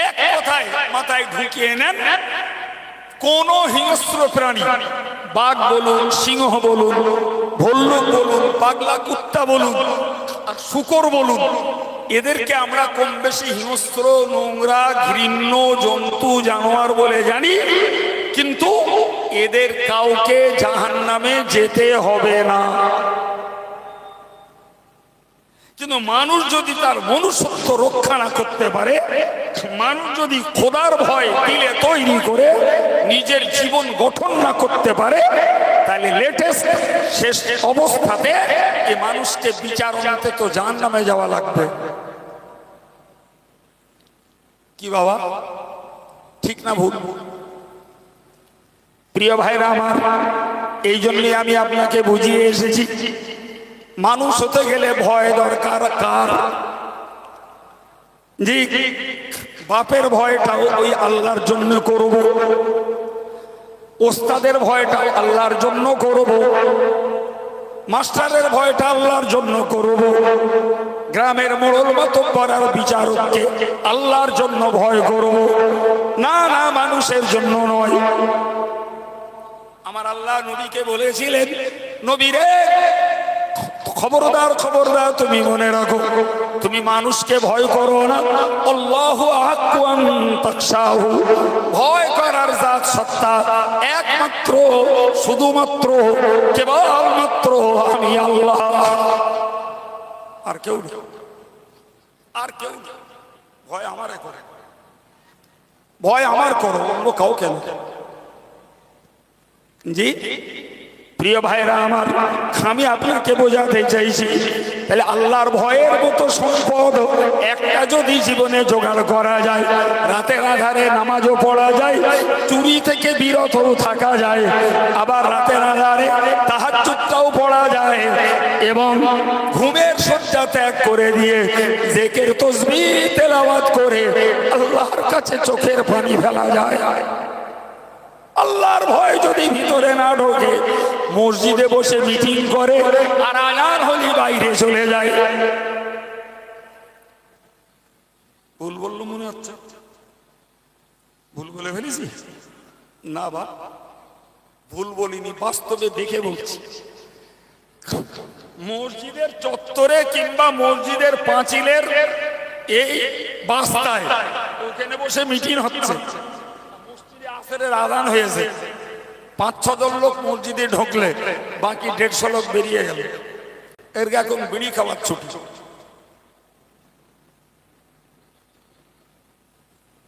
এক কথায় মাথায় ঢুকিয়ে নেন, কোন হিংস্র প্রাণী, বাঘ বলুন, সিংহ বলুন, ভল্লুক বলুন, পাগলা কুত্তা বলুন, আর শূকর বলুন, এদেরকে আমরা কম বেশি হিংস্র, নোংরা, ঘৃণ্য জন্তু, জানোয়ার বলে জানি, কিন্তু এদের কাউকে জাহান্নামে যেতে হবে না। কিন্তু মানুষ যদি তার মনুষ্যত্ব রক্ষা না করতে পারে, মানুষ যদি খোদার ভয় দিলে তৈরি করে নিজের জীবন গঠন না করতে পারে, তাহলে লেটেস্ট শেষ অবস্থাতে এই মানুষকে বিচার আনতে তো জাহান্নামে যাওয়া লাগবে। কি বাবা, ঠিক না ভুল? প্রিয় ভাইরা আমার, এই জন্য আমি আপনাকে বুঝিয়ে এসেছি মানুষ হতে গেলে ভয় দরকার কার? জি, বাপের ভয়টাও ওই আল্লাহর জন্য করব, ওস্তাদের ভয়টাও আল্লাহর জন্য করব, মাস্টারের ভয়টা আল্লাহর জন্য করব, গ্রামের মোড়ল মাতব্বর আর বিচারককে আল্লাহর জন্য ভয় করব, না না মানুষের জন্য নয়। আমার আল্লাহ নবীকে বলেছিলেন, নবী রে খবরদার খবরদার, তুমি মনে রাখো তুমি মানুষকে ভয় করো না, আল্লাহু আহাক্কু আন তাখশাহু, ভয় করার জাত সত্তা একমাত্র শুধুমাত্র কেবলমাত্র আমি আল্লাহ, আর কেউ নেই, আর কেউ নেই। ভয় আমারে করে, ভয় আমার করো, অন্য কাউকে না। জি প্রিয় ভাইরা আমার, আমি আপনাকে বোঝাতে চাইছি, তাহলে আল্লাহর ভয়ের মতো সম্পদ একটা যদি জীবনে জোগাড় করা যায়, রাতের আধারে নামাজও পড়া যায়, চুরি থেকে বিরত থাকা যায়, আবার রাতের আধারে তাহাজ্জুদটাও পড়া যায়, এবং ঘুমের শয্যা ত্যাগ করে দিয়ে জিকির তাসবিহ তেলাওয়াত করে আল্লাহর কাছে চোখের পানি ফেলা যায়। আল্লাহর ভয় যদি ভিতরে না ঢোকে, মসজিদে বসে মিটিং করে আর আজান হলে বাইরে চলে যায়। ভুল বললো মনে হচ্ছে? ভুল বলে ফেলেছি? না বা, ভুল বলিনি, বাস্তবে দেখে বলছি। মসজিদের চত্বরে কিংবা মসজিদের পাঁচিলের এই বাস্তায় ওখানে বসে মিটিং হচ্ছে, আসরের আযান হয়েছে, ৫-৬ জন লোক মসজিদে ঢুকলে বাকি ১৫০ লোক বেরিয়ে গেল, এর এখন বিড়ি খাওয়ার ছুটি।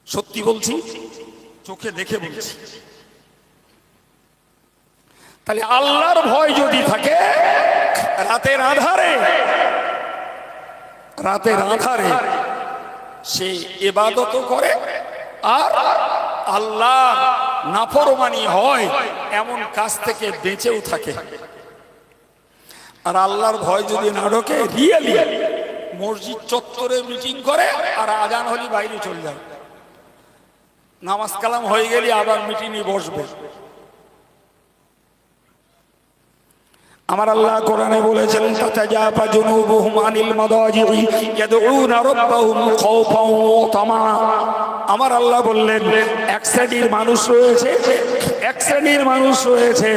সত্যি বলছি, চোখে দেখে বলছি। তাহলে আল্লাহর ভয় যদি থাকে, রাতের আধারে সে ইবাদত করে আর আল্লাহ নাফরমানি হয় এমন কাজ থেকে বেঁচেও থাকে। আর আল্লাহর ভয় যদি না ঢোকে, রিয়েলি মসজিদ চত্বরে মিটিং করে আর আজান হলে বাইরে চলে যায়, নামাজ কালাম হয়ে গেলে আবার মিটিংয়ে বসবে। আমার আল্লাহ কোরআনে বলেছেন, তাতাজাফা জুনুবুহুম আনিল মাদাজি'i ইয়াদউনা রাব্বাহুম খাওফান ওয়া তামা। আমার আল্লাহ বললেন, এক শ্রেণীর মানুষ রয়েছে, এক শ্রেণীর মানুষ রয়েছে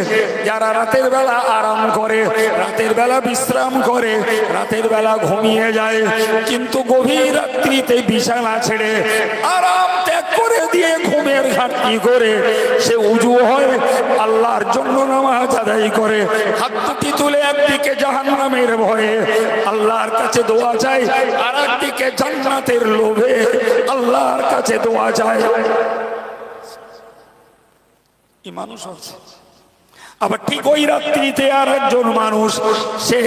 যারা রাতের বেলা আরাম করে, রাতের বেলা বিশ্রাম করে, রাতের বেলা ঘুমিয়ে যায়, কিন্তু গভীর রাত্রিতে বিছানা ছেড়ে আরাম ত্যাগ করে দিয়ে ঘুমের ঘাটতি করে সে উজু হয়, আল্লাহর জন্য নামাজ আদায় করে, হাত দুটি তুলে একদিকে জাহান্নামের ভয়ে আল্লাহর কাছে দোয়া চায়, আর একদিকে জান্নাতের লোভে আল্লাহর কাছে দোয়া চায়। এই মানুষ আছে। আবার ঠিক ওই রাত্রিতে আর একজন মানুষ সে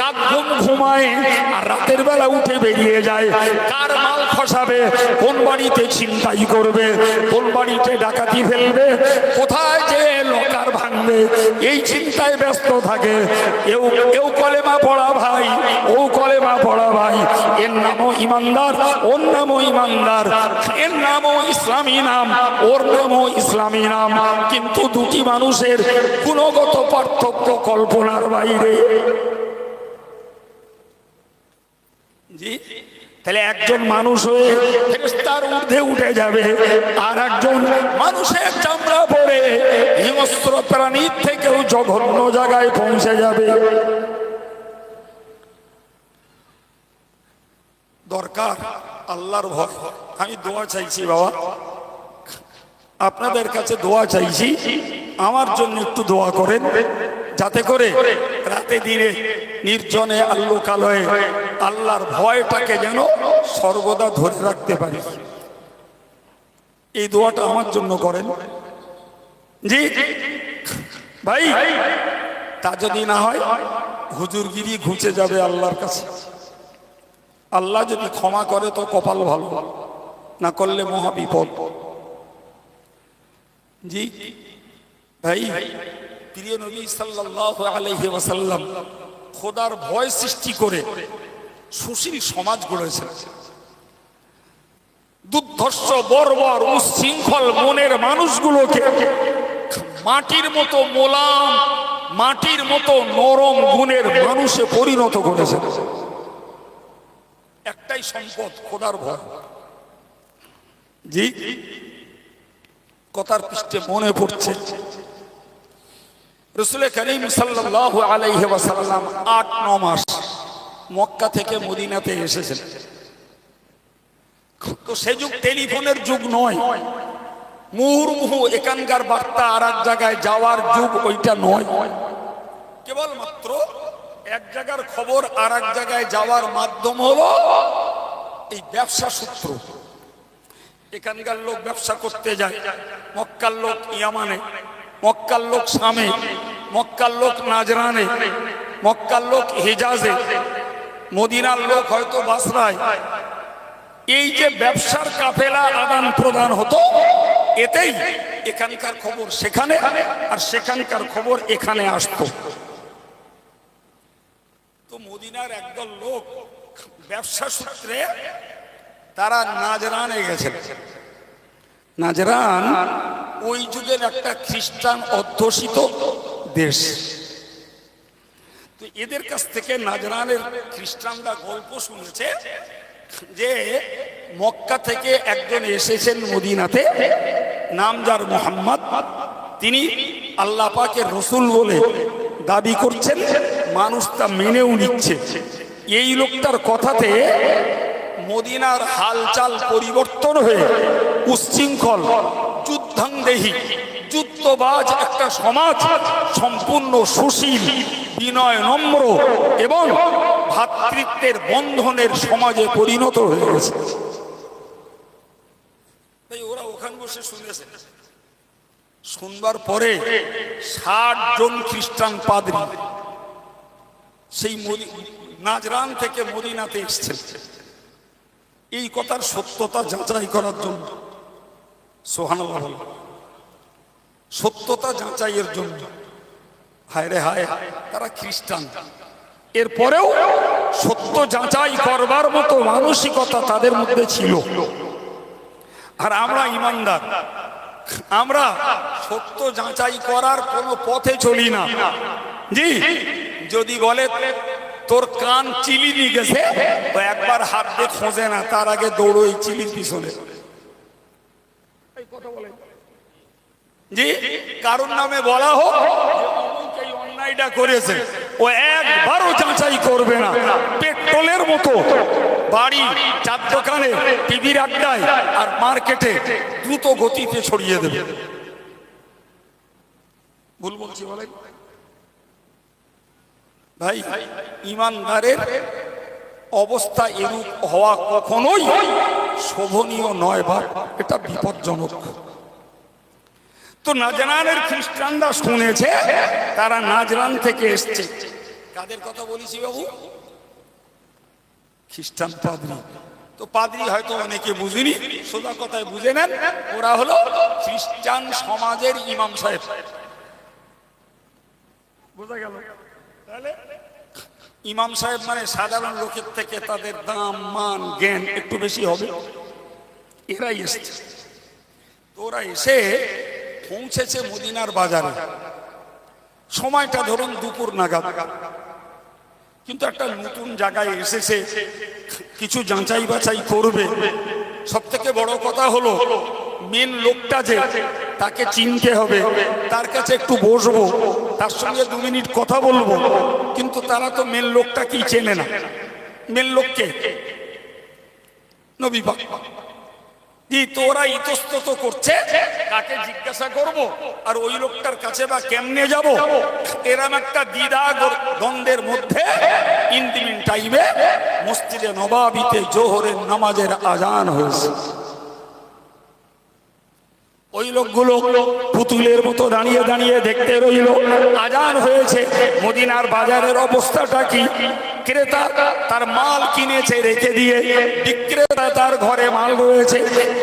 কাক ঘুম ঘুমায় আর রাতের বেলা উঠে বেরিয়ে যায়, কার মাল খসাবে, কোন বাড়িতে ছিনতাই করবে, কোন বাড়িতে ডাকাতি ফেলবে, কোথায় যে লকার ভাঙবে, এই চিন্তায় ব্যস্ত থাকে। এও কলেমা পড়া ভাই, ও কলেমা পড়া ভাই, এর নামও ইমানদার, ওর নামও ইমানদার, এর নামও ইসলামী নাম, ওর নামও ইসলামী নাম, কিন্তু দুটি মানুষের গুণগত পার্থক্য কল্পনার বাইরে। জি, তাহলে একজন মানুষ হয়ে ফেরেশতার ঊর্ধ্বে উঠে যাবে, আর একজন মানুষের চামড়া পরে হিংস্র প্রাণীর থেকেও জঘন্য জায়গায় পৌঁছে যাবে। দরকার আল্লাহর ভয়। আমি দোয়া চাইছি বাবা, আপনাদের কাছে দোয়া চাইছি, আমার জন্য একটু দোয়া করেন, যাতে করে রাতে দিনে নির্জনে আল্লোকালয়ে আল্লাহর ভয়টাকে যেন সর্বদা ধরে রাখতে পারি। এই দোয়াটা আমার জন্য করেন। জি ভাই, তা যদি না হয় হুজুরগিরি ঘুচে যাবে আল্লাহর কাছে। আল্লাহ যদি ক্ষমা করে তো কপাল ভালো, না করলে মহা বিপদ। জি ভাই, প্রিয় নবী সাল্লাল্লাহু আলাইহি ওয়াসাল্লাম খোদার ভয় সৃষ্টি করে সুশীল সমাজ গড়েছেন। দুর্ধর্ষ, বর্বর, উচ্ছৃঙ্খল মনের মানুষগুলোকে মাটির মতো মোলাম, মাটির মতো নরম গুণের মানুষে পরিণত করেছেন। একটাই সম্পদ, খোদার ভয়। জি, কথার পৃষ্ঠে মনে পড়ছে রাসূল করিম সাল্লাল্লাহু আলাইহি ওয়াসাল্লাম ৮-৯ মাস মক্কা থেকে মদিনাতে এসেছেন। তো সে যুগ টেলিফোনের যুগ নয়, মুহুর্মুহু এখানকার বার্তা আর এক জায়গায় যাওয়ার যুগ ওইটা নয়। কেবলমাত্র এক জায়গার খবর আর এক জায়গায় যাওয়ার মাধ্যম হলো এই ব্যবসা সূত্র। এখানকার লোক ব্যবসা করতে যায়, মক্কার লোক ইয়ামানে, মক্কার লোক শামে, মক্কার লোক নাজরানে, মক্কার লোক হিজাজে, মদিনার লোক হয়তো বাসরায়। এই যে ব্যবসার কাফেলা আদান প্রদান হতো, এতেই এখানকার খবর সেখানে আর সেখানকার খবর এখানে আসতো। তো মদিনার একদল লোক ব্যবসা সূত্রে তারা নাজরানে গেছেন। নাজরান ওই যুগের একটা খ্রিস্টান অধ্যুষিত দেশ। তো এদের কাছ থেকে নাজরানের খ্রিস্টানরা গল্প শুনেছে যে মক্কা থেকে একজন এসেছেন মদিনাতে, নাম যার মুহাম্মদ, তিনি আল্লাহ পাকের রসুল বলে দাবি করছেন, মানুষ তা মেনেও নিচ্ছে। এই লোকটার কথাতে মদিনার হালচাল পরিবর্তন হয়ে উচ্ছৃঙ্খল, যুদ্ধাংদেহী, যুদ্ধবাজ একটা সমাজ সম্পূর্ণ সুশীল, বিনয়, নম্র এবং ভ্রাতৃত্বের বন্ধনের সমাজে পরিণত হয়ে গেছে। তাই ওরা ওখানে বসে শুনেছে। শুনবার পরে ৬০ জন খ্রিস্টান পাদ্রী সেই নাজরান থেকে মদিনাতে এসেছেন এই কথার সত্যতা যাচাই করার জন্য। সুবহানাল্লাহ, সত্যতা যাচাইয়ের জন্য। হায় রে হায়, তারা খ্রিস্টান, এরপরেও সত্য যাচাই করবার মতো মানসিকতা তাদের মধ্যে ছিল। আর আমরা ইমানদার, আমরা সত্য যাচাই করার কোনো পথে চলি না। জি, যদি বলে তোর কান চিলি নিয়ে গেছে, তো একবার হাত দিয়ে খোঁজে না, তার আগে দৌড়ো এই চিলির পিছনে। জি, কারোর নামে বলা হোক যে অমুক এই অন্যায়টা করেছে, ও একবারও যাচাই করবে না। পেট্রোলের মতো বাড়ি, চার দোকানে, টিভির আড্ডায় আর মার্কেটে দ্রুত গতিতে ছড়িয়ে দেবে। ভুল বলছি বলেন ভাই? ইমানদারের অবস্থা এরূপ হওয়া কখনোই শোভনীয় নয় বা এটা বিপজ্জনক। তো নাজরানের খ্রিস্টানরা শুনেছে, তারা নাজরান থেকে এসছে। কাদের কথা বলেছি বাবু? খ্রিস্টান পাদ্রী। তো পাদ্রী হয়তো অনেকে বুঝিনি, সোজা কথায় বুঝে নেন, ওরা হলো খ্রিস্টান সমাজের ইমাম সাহেব। বোঝা গেল? তাহলে ইমাম সাহেব মানে সাধারণ লোকের থেকে তাদের দাম, মান, জ্ঞান একটু বেশি হবে। এরাই এসছে। ওরা এসে পৌঁছেছে মদিনার বাজারে। সময়টা ধরুন দুপুর নাগাদ, কিন্তু একটা নতুন জায়গায় এসেছে, কিছু যাচাই বাছাই করবে। সব থেকে বড় কথা হলো মেন লোকটা যে, তাকে চিনতে হবে, তার কাছে একটু বসবো, তার সঙ্গে 2 মিনিট কথা বলবো। কিন্তু তারা তো মেন লোকটা কি চেনে না। মেন লোককে নবী পাক। তোরা ইতস্তত করছে, কাকে জিজ্ঞাসা করব আর ওই লোকটার কাছে বা কেমনে যাব, এরম একটা দ্বিধা দ্বন্দ্বের মধ্যে ইন্দিমিন টাইমে মসজিদে নবাবিতে জোহরের নামাজের আজান হয়েছে। ওই লোকগুলো পুতুলের মতো দাঁড়িয়ে দাঁড়িয়ে দেখতে রইল। আজান হয়েছে। মদিনার বাজারের অবস্থাটা কি? ক্রেতা তার মাল কিনেছে রেখে দিয়ে, বিক্রেতা তার ঘরে মাল রয়েছে,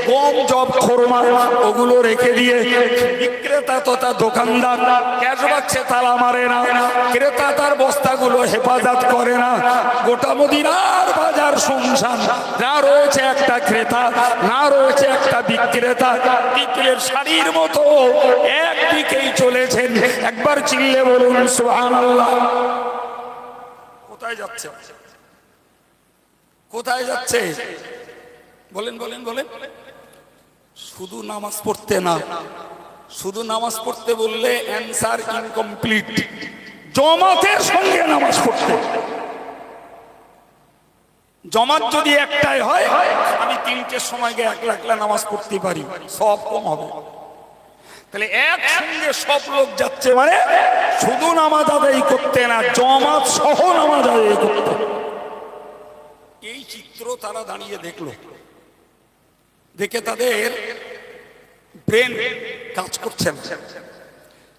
গম, জব, খোরমা, ওগুলো রেখে দিয়ে বিক্রেতা তো তার দোকানদার ক্যাশ বাক্সে তালা মারে না, ক্রেতা তার বস্তাগুলো হেফাজত করে না। গোটা মদিনার বাজার শুনশান, না রয়েছে একটা ক্রেতা, না রয়েছে একটা বিক্রেতা। বিক্রের শাড়ির মতো একদিকেই চলেছেন। একবার চিল্লে বলুন সুবহানাল্লাহ। কোথায় যাচ্ছে? কোথায় যাচ্ছে? বলেন বলেন বলেন। শুধু নামাজ পড়তে না, শুধু নামাজ পড়তে বললে অ্যান্সার ইনকমপ্লিট। জমাতের সঙ্গে নামাজ পড়তে। জমাত যদি একটাই হয়, আমি 3টের সময় গিয়ে একলা নামাজ পড়তে পারি, সব কম হবে। তাহলে একসঙ্গে সব লোক যাচ্ছে, মানে শুধু নামাজ আদায় করতে না, জমাত সহ নামাজ আদায় করতে। এই চিত্র তারা দাঁড়িয়ে দেখলো। দেখে তাদের ব্রেন কাজ করছে না।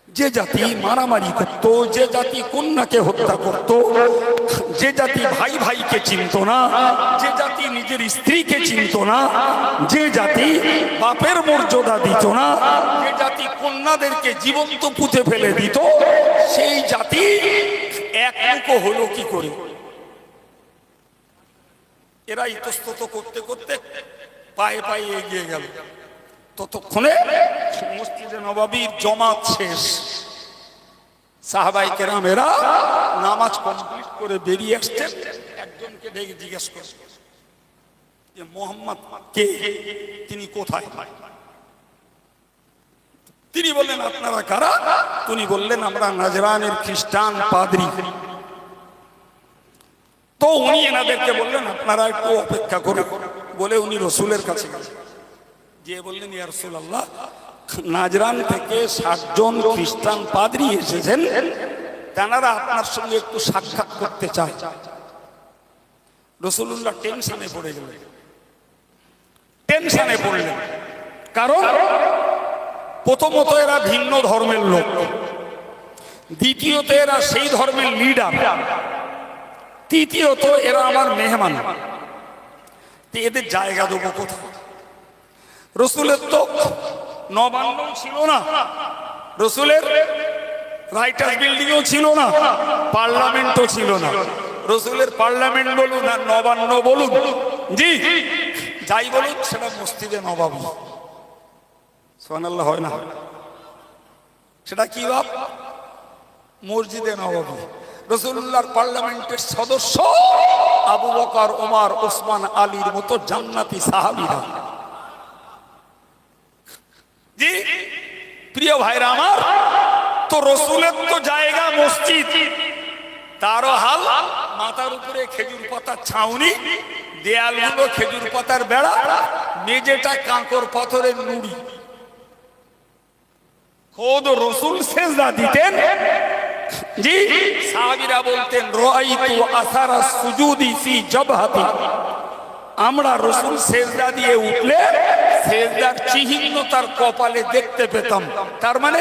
যে জাতি মারামারি করত, যে জাতি কন্যাকে হত্যা করত, যে জাতি ভাই ভাইকে চিনত না, যে জাতি নিজের স্ত্রীকে চিনত না, যে জাতি বাপের মর্যাদা দিত না, যে জাতি কন্যাদেরকে জীবন্ত পুঁতে ফেলে দিত, সেই জাতি এক মুখো হলো কি করে? এরা ইতস্তত করতে করতে পায়ে পায়ে এগিয়ে গেল। ততক্ষণে মসজিদে নববীর জমাত শেষ। সাহাবায়ে কেরামেরা নামাজ কমপ্লিট করে বেরিয়ে আসছেন। একজনকে ডেকে জিজ্ঞেস করলেন যে মুহাম্মদ কে, তিনি কোথায়? তিনি বললেন আপনারা কারা? তিনি বললেন আমরা নাজরানের খ্রিস্টান পাদ্রী। তো উনি এনাদেরকে বললেন আপনারা একটু অপেক্ষা করুন বলে উনি রসুলের কাছে গেলেন। যে বললেন ইয়া রাসূলুল্লাহ, নাজরান থেকে 60 জন খ্রিস্টান পাদ্রী এসেছেন, তারা আপনার সঙ্গে একটু সাক্ষাৎ করতে চায়। রাসূলুল্লাহ টেনশনে পড়ে গেলেন। টেনশনে পড়লেন কারণ প্রথমত এরা ভিন্ন ধর্মের লোক, দ্বিতীয়ত এরা সেই ধর্মের লিডার, তৃতীয়ত এরা আমার মেহমান। এদের জায়গা দেবো কোথায়? রসুলের তো নবান্ন ছিল না, রসুলের রাইটার্স বিল্ডিংও ছিল না, পার্লামেন্টও ছিল না। রসুলের পার্লামেন্ট বলুন আর নবান্ন বলুন, জি যাই বলুন, সেটা মসজিদে নববী। সুবহানাল্লাহ হয় না? সেটা কি বাপ? মসজিদে নববী। রাসূলুল্লাহর পার্লামেন্টের সদস্য আবু বকর, ওমর, ওসমান, আলীর মতো জান্নাতি সাহাবীরা। জি প্রিয় ভাইরা আমার, তো রসুলের তো জায়গা মসজিদ, তারও হাল মাথার উপরে খেজুর পাতার ছাউনি, দেয়ালগুলো খেজুর পাতার বেড়া, মেঝেটা কাঁকর পাথরের নুড়ি। খোদ রসুল সেজদা দিতেন। জি, সাহাবীরা বলতেন রাআইতু আসারা সুজুদি ফি জাবহাতি, আমরা রসুল সেজদা দিয়ে উঠলে সেজদার চিহ্ন তার কপালে দেখতে পেতাম। তার মানে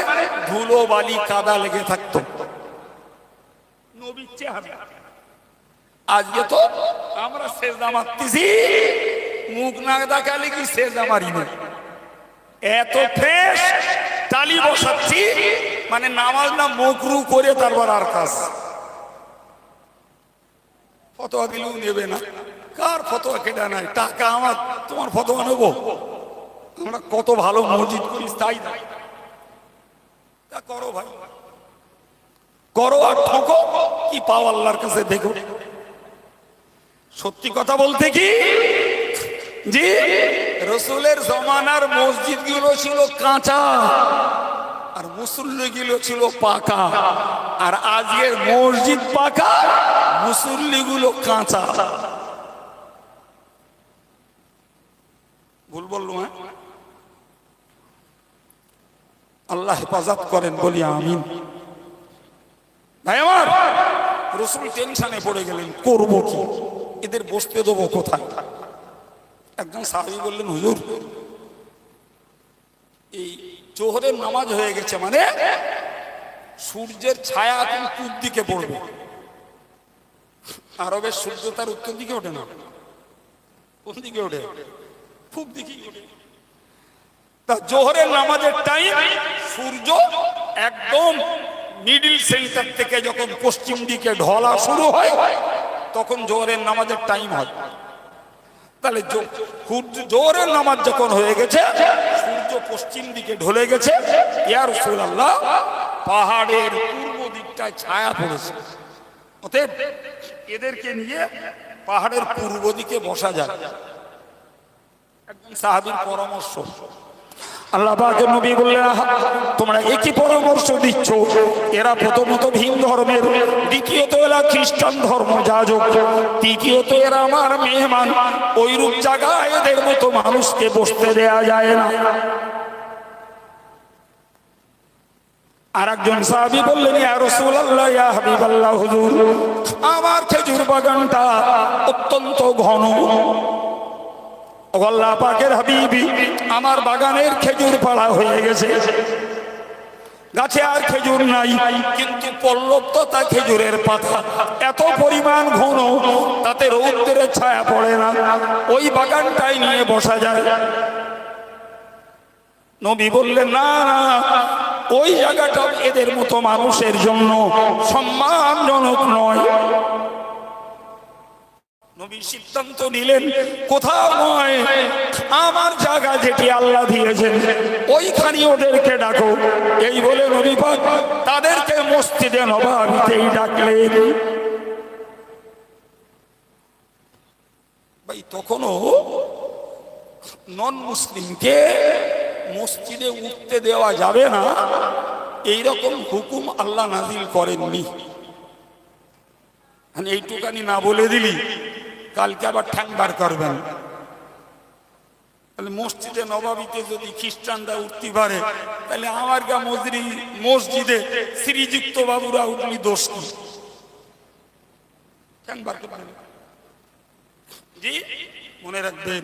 ধুলো বালি কাদা লেগে থাকতো নবীর চেহারা। আজকে তো আমরা সেজদা মারতেছি, মুখ না দেখালে কি সেজদা মারি না, এত ফ্রেশ তালি বসাচ্ছি, মানে নামাজ না মকরু করে তারপর আর কাজ। ফতোয়া দিলেও নেবে না, কার ফতোয়া কেটে নাই, টাকা আমার, তোমার ফতোয়া নেবো? আমরা কত ভালো মসজিদ করিস তাই না, তা করো ভাই, করো আর ঠকো, কি পাও আল্লাহর কাছে দেখো। সত্যি কথা বলতে কি, জি, রসুলের জমানার মসজিদ গুলো ছিল কাঁচা আর মুসল্লি গুলো ছিল পাকা, আর আজকের মসজিদ পাকা, মুসল্লি গুলো কাঁচা। ভুল বললো? হ্যাঁ, আল্লাহ হেফাজত করেন, বলি আমিন। ভাই আমার, রসুল টেনশনে পড়ে গেলেন, করবো কি, এদের বসতে দেবো কোথায়? একজন সাহাবী বললেন, হুজুর এই জোহরের নামাজ হয়ে গেছে, মানে সূর্যের ছায়া এখন পূব দিকে পড়বে। আরবের সূর্য তার উত্তর দিকে ওঠে না, কোন দিকে ওঠে? পূব দিকে ওঠে। তা জোহরের নামাজের টাইম, সূর্য একদম মিডিল সেন্টার থেকে যখন পশ্চিম দিকে ঢলা শুরু হয়, তখন জোহরের নামাজের টাইম হয়। তাহলে জোহরের নামাজ যখন হয়ে গেছে, সূর্য পশ্চিম দিকে ঢলে গেছে, ইয়া রাসূলুল্লাহ, পাহাড়ের পূর্ব দিকটায় ছায়া পড়েছে, অতএব এদেরকে নিয়ে পাহাড়ের পূর্ব দিকে বসা যায়। একজন সাহাবীর পরামর্শ, আল্লাহ পাকের নবী বললেন, তোমরা একই পরামর্শ দিচ্ছ, এরা প্রথমত ভিন ধর্মের, দ্বিতীয়ত এরা খ্রিস্টান ধর্ম যাজক, তৃতীয়ত এরা আমার মেহমান, ওইরূপ জায়গায় এদের মতো মানুষকে বসতে দেয়া যায় না। আর একজন সাহাবী বললেন, ইয়া রাসূলুল্লাহ, ইয়া হাবিবাল্লাহ, হুজুর আমার খেজুর বাগানটা অত্যন্ত ঘন, আল্লাহ পাকের হাবিবি, আমার বাগানের খেজুর পাড়া হয়ে গেছে, গাছে আর খেজুর নাই, কিন্তু পল্লবতা খেজুরের পাতা এত পরিমাণ ঘন, তাতে রৌদ্রের ছায়া পড়ে না, ওই বাগানটাই নিয়ে বসা যায়। নবী বললেন, না না, ওই জায়গাটা এদের মতো মানুষের জন্য সম্মানজনক নয়। নবী সিদ্ধান্ত নিলেন, কোথাও নয়, আমার জায়গা যেটি আল্লাহ দিয়েছেন ওইখানে ওদেরকে ডাকো। এই বলে নবী পাক তাদেরকে মসজিদে নববীতেই ডাকলেন। ভাই, তখনও নন মুসলিমকে মসজিদে উঠতে দেওয়া যাবে না, এইরকম হুকুম আল্লাহ নাজিল করেননি। এইটুকানি না বলে দিলি কালকে আবার ঠ্যাং বার করবেন। তাহলে মসজিদে নববীতে যদি খ্রিস্টানরা উঠতে পারে, তাহলে আমার গা মসজিদে শ্রীযুক্ত বাবুরা উঠলি দোষ কি? ঠ্যাং বার করবেন। জি, মনে রাখবেন,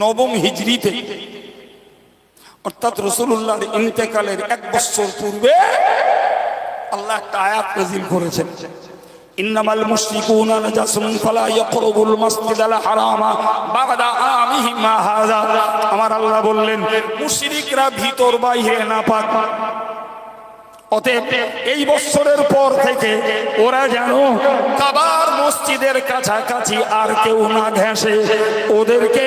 নবম হিজরিতে, অর্থাৎ রাসূলুল্লাহর ইন্তেকালের 1 বছর পূর্বে আল্লাহ একটা আয়াত নাযিল করেছেন, ইন্নামাল মুশরিকুনা নাজাসুন ফালা ইয়াকরুবুল মাসজিদাল হারামা বা'দা আমিহিম হাযা। আমার আল্লাহ বললেন, মুশরিকরা ভিতর বাইরে নাপাক, অতএব এই বছরের পর থেকে ওরা যেন কাবার মসজিদের কাছাকাছি আর কেউ না ঘেঁষে, ওদেরকে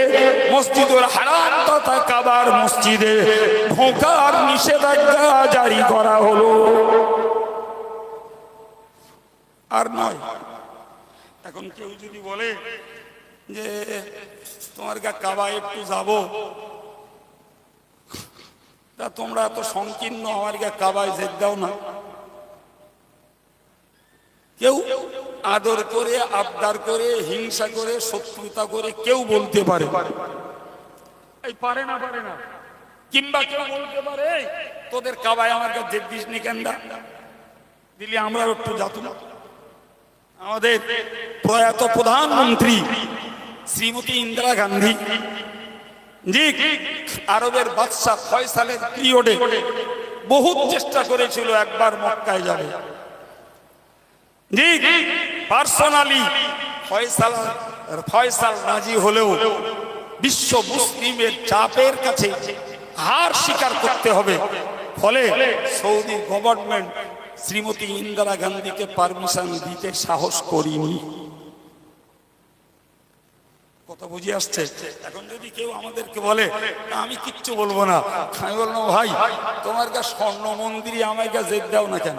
মসজিদুল হারাম তথা কাবার মসজিদে ঢোকার নিষেধাজ্ঞা জারি করা হলো। আর নয়, এখন কেউ যদি বলে যে তোমার কাবা একটু যাব, তা তোমরা এত সংকীর্ণ আমাকে কাবায় যেতে দাও না। কেউ আদর করে, আবদার করে, হিংসা করে, শত্রুতা করে কেউ বলতে পারে, এই পারে না, পারে না। কিংবা কেউ বলতে পারে তোদের কাবায় আমার কাছে যেতে দিস নি কেন, দিলি আমরা একটু যাতুম। আমাদের প্রয়াত প্রধানমন্ত্রী শ্রীমতী ইন্দিরা গান্ধী জি আরবের বাদশাহ ফয়সালের পিরিয়ডে বহুত চেষ্টা করেছিল একবার মক্কায় যাবে। জি পার্সোনালি ফয়সাল রাজি হলেও বিশ্ব মুসলিমের চাপের কাছে হার স্বীকার করতে হবে। ফলে সৌদি গভর্নমেন্ট শ্রীমতী ইন্দিরা গান্ধীকে পারমিশন দিতে সাহস করেনি। কথা বুঝে আসছে? এখন যদি কেউ আমাদেরকে বলে আমি কিচ্ছু বলবো না, আমি বলবো ভাই তোমার কাছে স্বর্ণ মন্দিরে আমার কাছে যেতে দাও না কেন,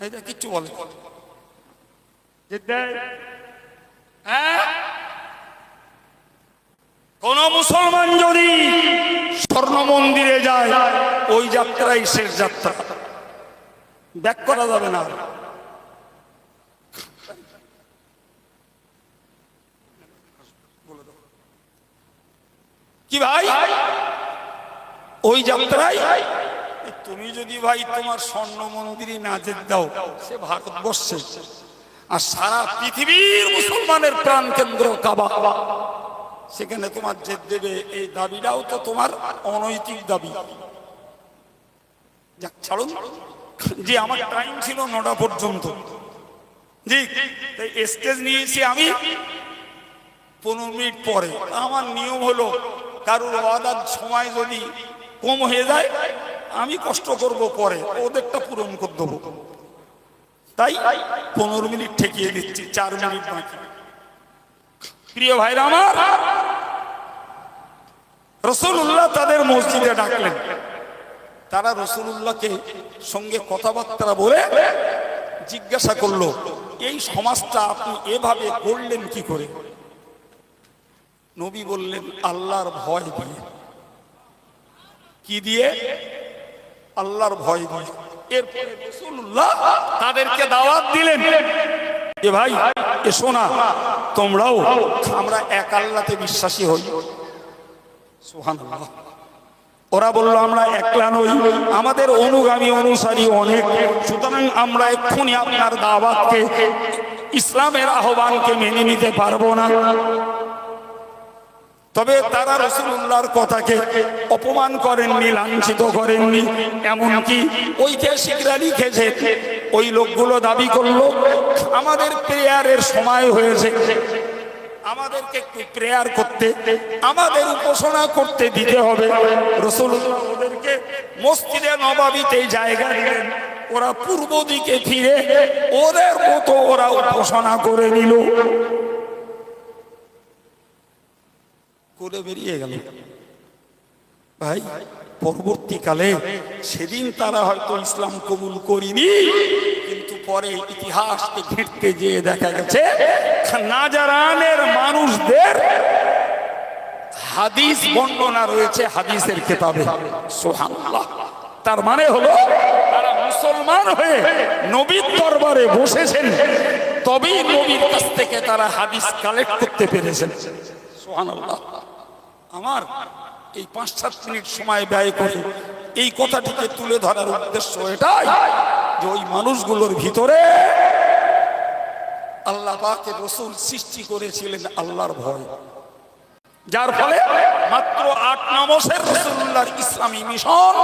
এটা কিচ্ছু বলে কোন মুসলমান যদি স্বর্ণ মন্দিরে যায় ওই যাত্রাই শেষ যাত্রা, ব্যাক করা যাবে না। কি ভাই ওই যাত্রায় তুমি যদি ভাই তোমার স্বর্ণ মন্দিরে না যেতে দাও, সে ভারতবর্ষে আর সারা পৃথিবীর মুসলমানের প্রাণ কেন্দ্র কাবা, সেখানে তোমার যেতে দেবে এই দাবিটাও তো তোমার অনৈতিক দাবি। যাক ছাড়ুন, যে আমার টাইম ছিল 9টা পর্যন্ত, জি স্টেজ নিয়েছি আমি 15 মিনিট পরে। আমার নিয়ম হলো কারোর ওয়াদার সময় যদি কম হয়ে যায় আমি কষ্ট করব, পরে ওদেরটা পূরণ করে দেবো, তাই 15 মিনিট ঠেকিয়ে দিচ্ছি, 4 মিনিট বাকি। প্রিয় ভাইরা আমার, রাসূলুল্লাহ তাদের মসজিদে ডাকলেন। তারা রাসূলুল্লাহকে সঙ্গে কথাবার্তা বলে জিজ্ঞাসা করলো এই সমাজটা আপনি এভাবে করলেন কি করে? নবী বললেন আল্লাহর ভয় দিয়ে। কি দিয়ে? আল্লাহর ভয় দিয়ে। এরপরে রাসূলুল্লাহ তাদেরকে দাওয়াত দিলেন, এ ভাই এসো না, তোমরাও আমরা এক আল্লাহতে বিশ্বাসী হই। সুবহানাল্লাহ। ওরা বললো আমরা একলা নই, আমাদের অনুগামী অনুসারী অনেক, সুতরাং আমরা এক্ষুনি আপনার দাওয়াতকে, ইসলামের আহ্বানকে মেনে নিতে পারবো না। তবে তারা রাসূলুল্লাহর কথাকে অপমান করেননি, লাঞ্ছিত করেননি। এমনকি ঐতিহাসিকরা লিখেছে ওই লোকগুলো দাবি করলো আমাদের প্রেয়ারের সময় হয়েছে, আমাদেরকে একটু প্রেয়ার করতে, আমাদের উপাসনা করতে দিতে হবে। রাসূলুল্লাহ ওদেরকে মসজিদে নববীতে জায়গা দিলেন। ওরা পূর্ব দিকে ফিরে ওদের মতো ওরা উপাসনা করে নিল, করে বেরিয়ে গেল। ভাই পরবর্তীকালে সেদিন তারা হয়তো ইসলাম কবুল করেনি, কিন্তু পরে ইতিহাসকে ঘেঁটতে যেয়ে দেখা গেছে নাজারানের মানুষদের হাদিস বর্ণনা রয়েছে হাদিসের কিতাবে। সুবহানাল্লাহ। তার মানে হলো তারা মুসলমান হয়ে নবীর দরবারে বসেছেন, তবেই নবীর কাছ থেকে তারা হাদিস কালেক্ট করতে পেরেছেন। সুবহানাল্লাহ। আমার এই 5-7 মিনিট সময় ব্যয় করে এই কথাটিকে তুলে ধরার উদ্দেশ্য এটাই যে ওই মানুষগুলোর ভিতরে আল্লাহ পাকের রাসূল সৃষ্টি করেছিলেন আল্লাহর ভয়, যার ফলে মাত্র 8 মাসের রাসূলুল্লাহর ইসলামী মিশন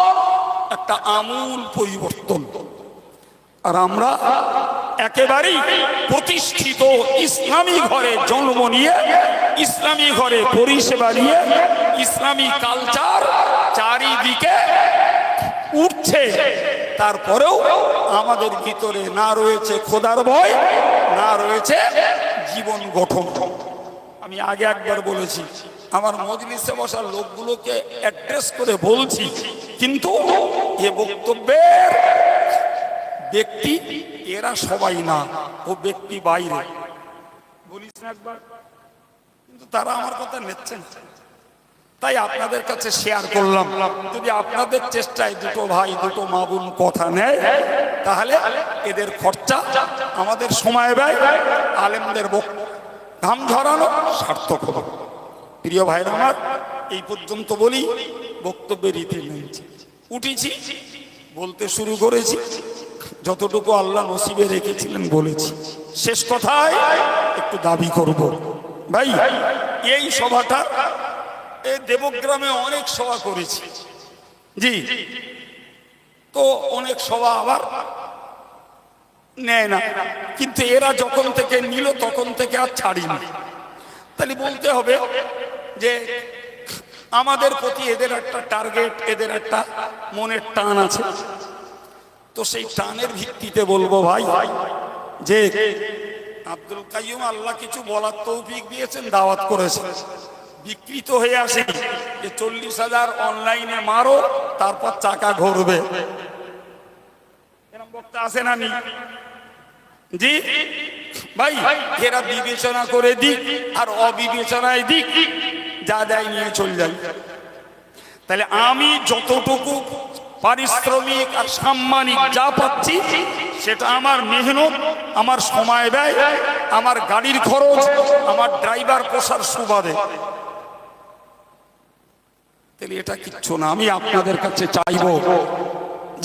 একটা আমূল পরিবর্তন। আর আমরা একেবারেই প্রতিষ্ঠিত ইসলামী ঘরে জন্ম নিয়ে, ইসলামী ঘরে পরিষেবা নিয়ে, ইসলামী কালচার চারিদিকে উঠছে, তারপরেও আমাদের ভিতরে না রয়েছে খোদার ভয়, না রয়েছে জীবন গঠন। আমি আগে একবার বলেছি, আমার মজলিসে বসা লোকগুলোকে অ্যাড্রেস করে বলছি, কিন্তু এ বক্তব্যের ব্যক্তি এরা সবাই না, ও ব্যক্তি বাইরে বলিস না একবার, কিন্তু তারা আমার কথা নিচ্ছেন। তাই আপনাদের কাছে শেয়ার করলাম। যদি আপনাদের চেষ্টায় দুটো ভাই দুটো মা বোন কথা নেয়, তাহলে এদের খরচা, আমাদের সময় ব্যয়, আলেমদের ঘাম ঝরানো সার্থক হবে। প্রিয় ভাইরা আমার, এই পর্যন্ত বলি, বক্তব্যের রীতি নিয়েছি, উঠেছি, বলতে শুরু করেছি, যতটুকু আল্লাহ নসিবে রেখেছিলেন বলেছি। শেষ কথায় একটু দাবি করব, ভাই এই সভাটা, এই দেবগ্রামে অনেক সভা করেছি, জি, তো অনেক সভা আবার নেয় না, কিন্তু এরা যখন থেকে নিল তখন থেকে আর ছাড়িনি। তাহলে বলতে হবে যে আমাদের প্রতি এদের একটা টার্গেট, এদের একটা মনের টান আছে। তো সেই টানের ভিত্তিতে বলবো ভাই, যে আব্দুল কাইয়ুম আল্লাহ কিছু বলার তৌফিক দিয়েছেন, দাওয়াত করেছেন, বিকৃত হয়ে আসে যে 40,000 অনলাইনে মারো, তারপর চাকা ঘুরবে, এরকম বক্তা আছে না? জি ভাই, এরা বিবেচনা করে দিক আর অবিবেচনায় দিক, যা দেয় নিয়ে চলে যায়। তাহলে আমি যতটুকু পারিশ্রমিক আর সাম্মানিক যা পাচ্ছি, সেটা আমার মেহনত, আমার সময় ব্যয়, আমার গাড়ির খরচ, আমার ড্রাইভার পোষার সুবাদে। তাহলে এটা কিচ্ছু না। আমি আপনাদের কাছে চাইবো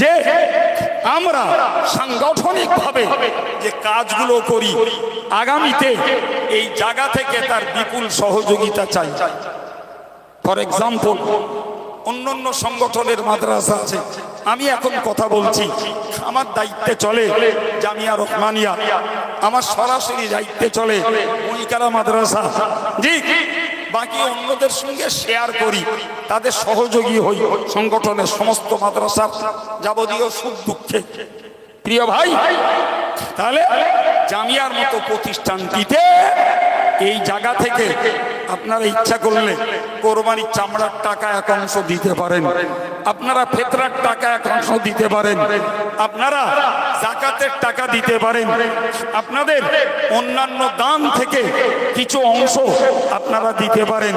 যে আমরা সাংগঠনিক ভাবে যে কাজগুলো করি, আগামীতে এই জায়গা থেকে তার বিপুল সহযোগিতা চাই। ফর এক্সাম্পল, অন্যান্য সংগঠনের মাদ্রাসা আছে, আমি এখন কথা বলছি, আমার দায়িত্বে চলে জামিয়া রহমানিয়া, আমার সরাসরি দায়িত্বে চলে মনিকারা মাদ্রাসা, জি, বাকি অন্যদের সঙ্গে শেয়ার করি, তাদের সহযোগী হই সংগঠনের সমস্ত মাদ্রাসা যাবতীয় সুখ দুঃখে। প্রিয় ভাই, তাহলে জামিয়ার মতো প্রতিষ্ঠানটিতে এই জায়গা থেকে আপনারা ইচ্ছা করলে কোরবানির চামড়ার টাকা এক অংশ দিতে পারেন, আপনারা ফেতরার টাকা এক অংশ দিতে পারেন, আপনারা যাকাতের টাকা দিতে পারেন, আপনাদের অন্যান্য দান থেকে কিছু অংশ আপনারা দিতে পারেন।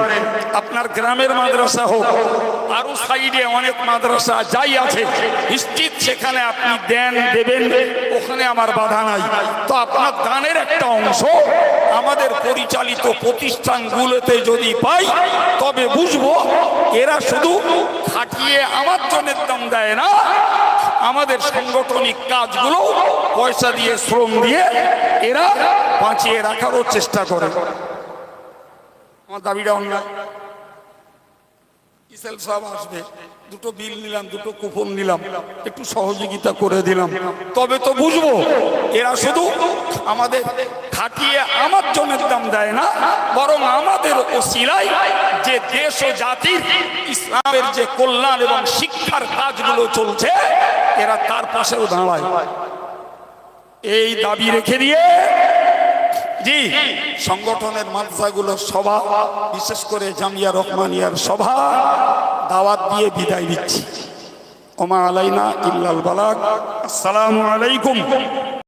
আপনার গ্রামের মাদ্রাসা হোক, আরো সাইডে অনেক মাদ্রাসা যাই আছে নিশ্চিত, সেখানে আপনি দেন দেবেন, ওখানে আমার বাধা নাই। তো আপনার দানের একটা অংশ আমাদের পরিচালিত প্রতিষ্ঠানগুলোতে যদি পাই, তবে বুঝবো এরা শুধু খাটিয়ে আমার জনের দাম দেয় না, আমাদের সাংগঠনিক কাজগুলো পয়সা দিয়ে, শ্রম দিয়ে এরা বাঁচিয়ে রাখারও চেষ্টা করে। আমার দাবিটা অন্যায়। ইসেল সাহেব আসবে, দুটো বিল নিলাম, দুটো কুপন নিলাম, একটু সহযোগিতা করে দিলাম, তবে তো বুঝবো এরা শুধু আমাদের খাটিয়ে আমার জনের দাম দেয় না, বরং আমাদের ওসিলায় যে দেশ ও জাতির ইসলামের যে কল্যাণ এবং শিক্ষার কাজগুলো চলছে, এরা তার পাশেও দাঁড়ায়। এই দাবি রেখে দিয়ে জি, সংগঠনের মাদ্রাসাগুলোর সভা, বিশেষ করে জামিয়া রহমানিয়ার সভা দাওয়াত দিয়ে বিদায় দিচ্ছি। ওমা আলাইনা ইল্লাল বালাগ। আসসালামু আলাইকুম।